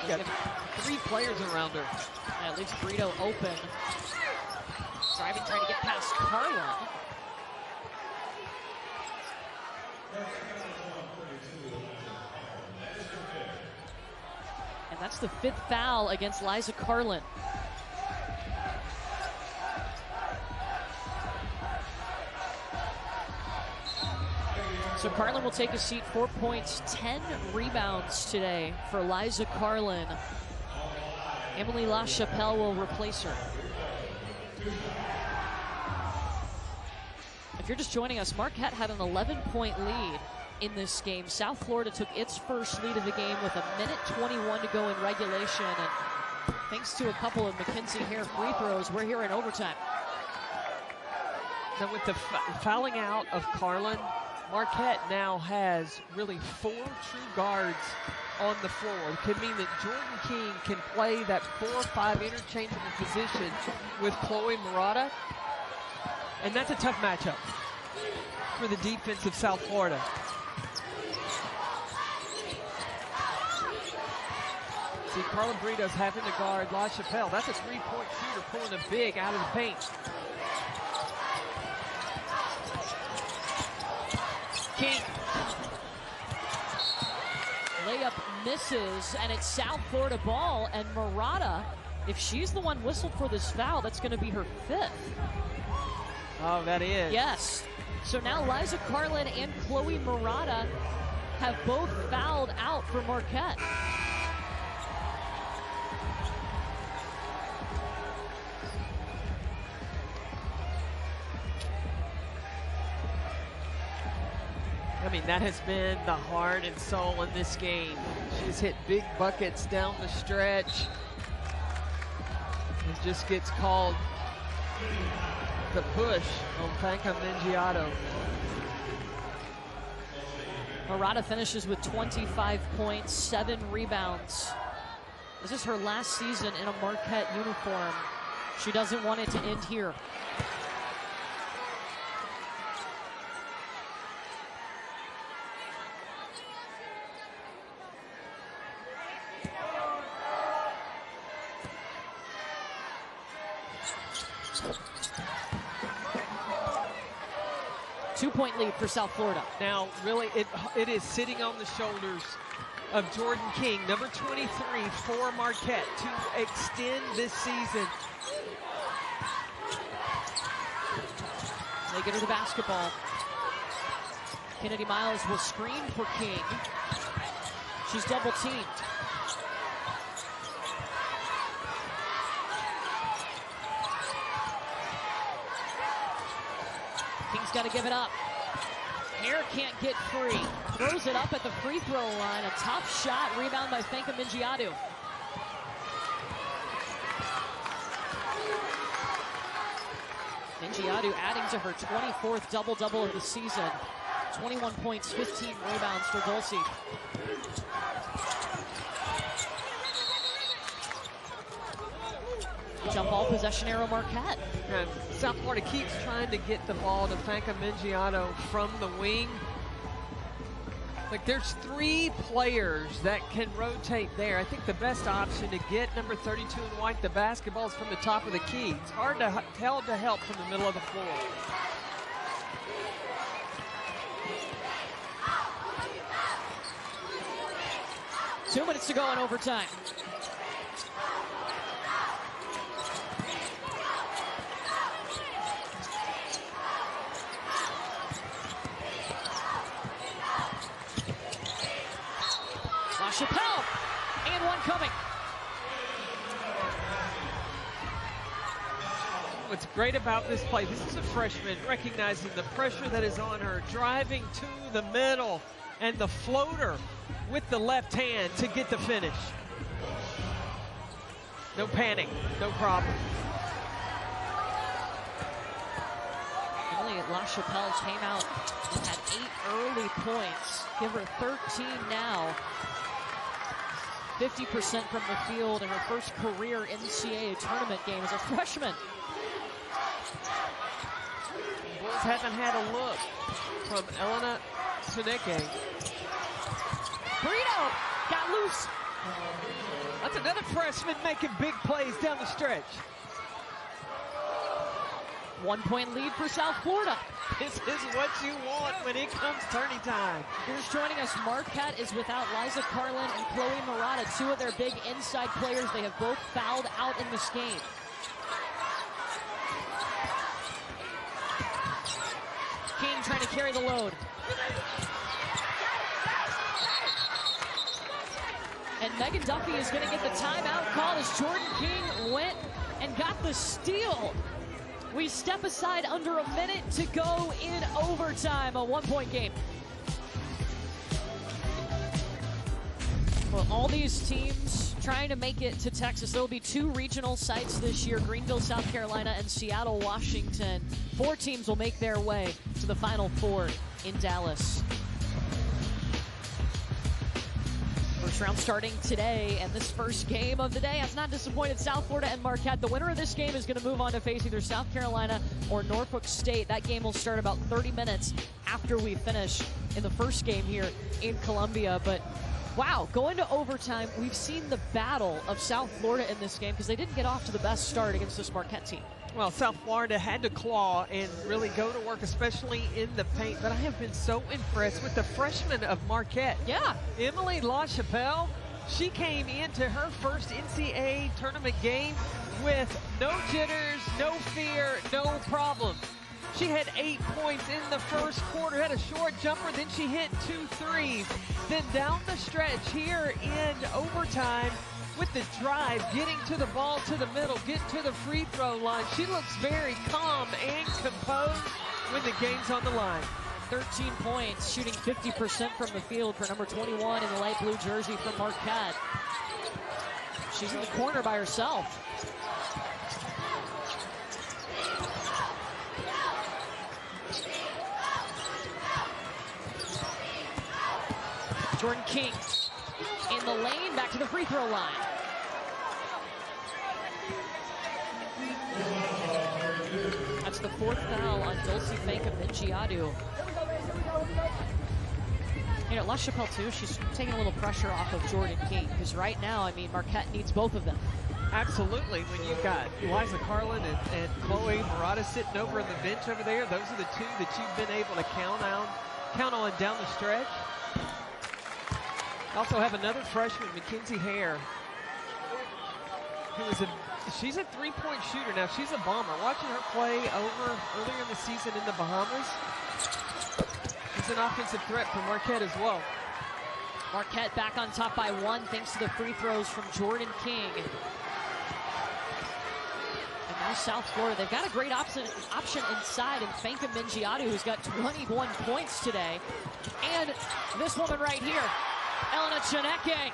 Got 3 players around her. That leaves Brito open. Driving, trying to get past Carlin. And that's the 5th foul against Liza Carlin. So Carlin will take a seat, 4 points, 10 rebounds today for Liza Carlin. Emily LaChapelle will replace her. If you're just joining us, Marquette had an 11-point lead in this game. South Florida took its first lead of the game with 1:21 to go in regulation. And thanks to a couple of Mackenzie Hare free throws, we're here in overtime. Now with the fouling out of Carlin, Marquette now has really 4 true guards on the floor. It could mean that Jordan King can play that 4 or 5 interchangeable position with Chloe Murata. And that's a tough matchup for the defense of South Florida. See, Carlin Brito's having to guard LaChapelle. That's a 3-point shooter pulling a big out of the paint. King. Layup misses, and it's South Florida ball, and Murata, if she's the one whistled for this foul, that's going to be her 5th. Oh, that is. Yes. So now Liza Carlin and Chloe Murata have both fouled out for Marquette. I mean, that has been the heart and soul in this game. She's hit big buckets down the stretch. It just gets called the push on Fanka Mingiato. Murata finishes with 25 points, 7 rebounds. This is her last season in a Marquette uniform. She doesn't want it to end here. Two-point lead for South Florida. Now, really, it is sitting on the shoulders of Jordan King, number 23 for Marquette, to extend this season. They get her the basketball. Kennedy Miles will screen for King. She's double teamed. King's got to give it up. Hare can't get free. Throws it up at the free throw line. A top shot, rebound by Fanka Mingiato. Mingiato adding to her 24th double-double of the season. 21 points, 15 rebounds for Dulce. Jump ball possession arrow Marquette. And South Florida keeps trying to get the ball to Fanka Mingiato from the wing. Like, there's 3 players that can rotate there. I think the best option to get number 32 in white the basketball is from the top of the key. It's hard to tell to help from the middle of the floor. Two minutes to go in overtime. Chappelle, and one coming. What's great about this play, this is a freshman recognizing the pressure that is on her, driving to the middle, and the floater with the left hand to get the finish. No panic, no problem. Emily LaChapelle came out and had 8 early points. Give her 13 now. 50% from the field in her first career NCAA tournament game as a freshman. Bulls haven't had a look from Elena Tuneke. Burrito got loose. That's another freshman making big plays down the stretch. 1-point lead for South Florida. This is what you want when it comes tourney time. Here's joining us, Marquette is without Liza Carlin and Chloe Murata, 2 of their big inside players. They have both fouled out in this game. King trying to carry the load. And Megan Duffy is going to get the timeout called as Jordan King went and got the steal. We step aside under a minute to go in overtime, a 1-point game. Well, all these teams trying to make it to Texas. There will be 2 regional sites this year, Greenville, South Carolina, and Seattle, Washington. 4 teams will make their way to the Final Four in Dallas. First round starting today, and this first game of the day has not disappointed South Florida and Marquette. The winner of this game is going to move on to face either South Carolina or Norfolk State. That game will start about 30 minutes after we finish in the first game here in Columbia. But wow, going to overtime, we've seen the battle of South Florida in this game because they didn't get off to the best start against this Marquette team. Well, South Florida had to claw and really go to work, especially in the paint. But I have been so impressed with the freshman of Marquette. Yeah. Emily LaChapelle, she came into her first NCAA tournament game with no jitters, no fear, no problem. She had 8 points in the first quarter, had a short jumper, then she hit 2 threes. Then down the stretch here in overtime, with the drive, getting to the ball to the middle, getting to the free throw line. She looks very calm and composed when the game's on the line. 13 points, shooting 50% from the field for number 21 in the light blue jersey from Marquette. She's in the corner by herself. Jordan King in the lane, back to the free throw line. That's the 4th foul on Dulcie Fanka-Mingiadu. You know, LaChapelle too, she's taking a little pressure off of Jordan King, because right now, I mean, Marquette needs both of them. Absolutely. When you've got Eliza Carlin and Chloe Murata sitting over on the bench over there, those are the two that you've been able to count on down the stretch. Also have another freshman, Mackenzie Hare, who is she's a three-point shooter. Now, she's a bomber. Watching her play over earlier in the season in the Bahamas, she's an offensive threat for Marquette as well. Marquette back on top by 1 thanks to the free throws from Jordan King. And now South Florida, they've got a great option inside in Fanka-Mingiadu, who's got 21 points today. And this woman right here, Elena Chineke,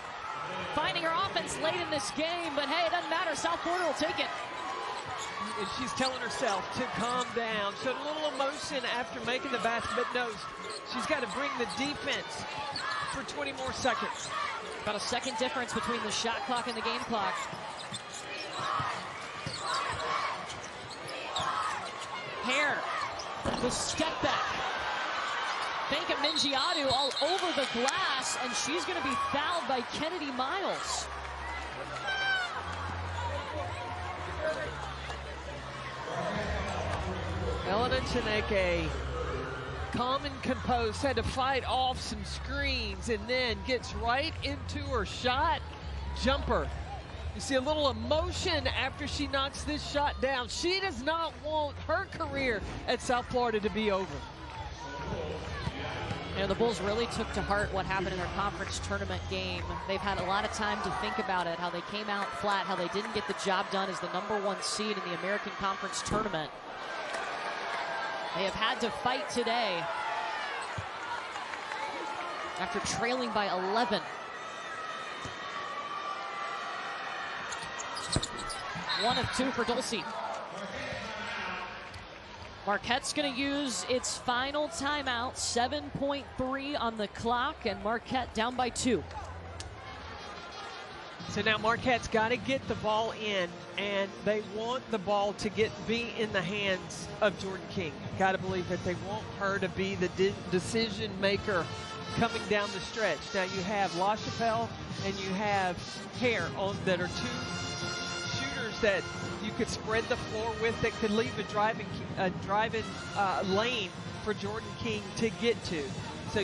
finding her offense late in this game, but hey, it doesn't matter. South Florida will take it. And she's telling herself to calm down. Showed a little emotion after making the basket, but knows she's got to bring the defense for 20 more seconds. About a second difference between the shot clock and the game clock. Hare, the step back. Fanka-Mingiadu all over the glass, and she's going to be fouled by Kennedy Miles. Elena Chineke, calm and composed, had to fight off some screens and then gets right into her shot. Jumper. You see a little emotion after she knocks this shot down. She does not want her career at South Florida to be over. You know, the Bulls really took to heart what happened in their conference tournament game. They've had a lot of time to think about it, how they came out flat, how they didn't get the job done as the #1 seed in the American Conference tournament. They have had to fight today after trailing by 11. One of 2 for Dulcie. Marquette's going to use its final timeout, 7.3 on the clock, and Marquette down by 2. So now Marquette's got to get the ball in, and they want the ball to be in the hands of Jordan King. Got to believe that they want her to be the decision maker coming down the stretch. Now you have LaChapelle and you have Hare that are 2 shooters that you could spread the floor with, that could leave a driving lane for Jordan King to get to. So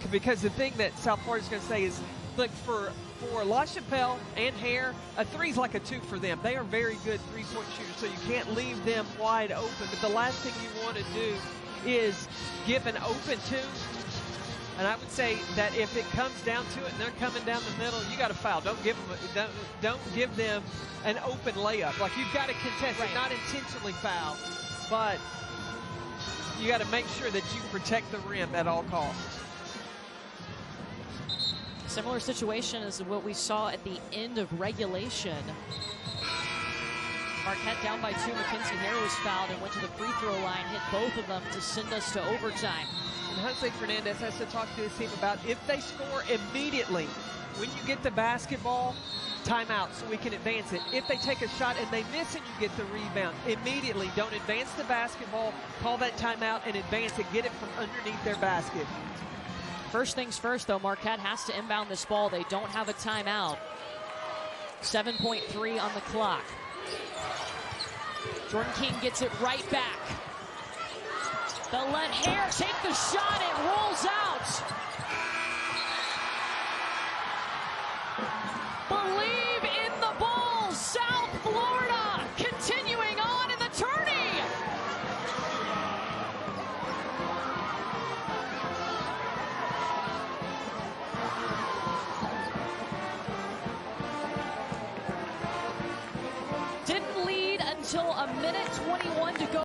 because the thing that South Florida's going to say is, look, for LaChapelle and Hare, a 3's like a 2 for them. They are very good 3-point shooters, so you can't leave them wide open. But the last thing you want to do is give an open 2. And I would say that if it comes down to it and they're coming down the middle, you got to foul. Don't give them an open layup. Like, you've got to contest it, not intentionally foul, but you got to make sure that you protect the rim at all costs. Similar situation as what we saw at the end of regulation. Marquette down by 2. Mackenzie Hare was fouled and went to the free throw line, hit both of them to send us to overtime. And Jose Fernandez has to talk to his team about, if they score immediately, when you get the basketball, timeout so we can advance it. If they take a shot and they miss and you get the rebound, immediately don't advance the basketball, call that timeout and advance it, get it from underneath their basket. First things first, though, Marquette has to inbound this ball. They don't have a timeout. 7.3 on the clock. Jordan King gets it right back. They'll let Hare take the shot. It rolls out. Believe in the Bulls. South Florida continuing on in the tourney. Didn't lead until a minute 21 to go.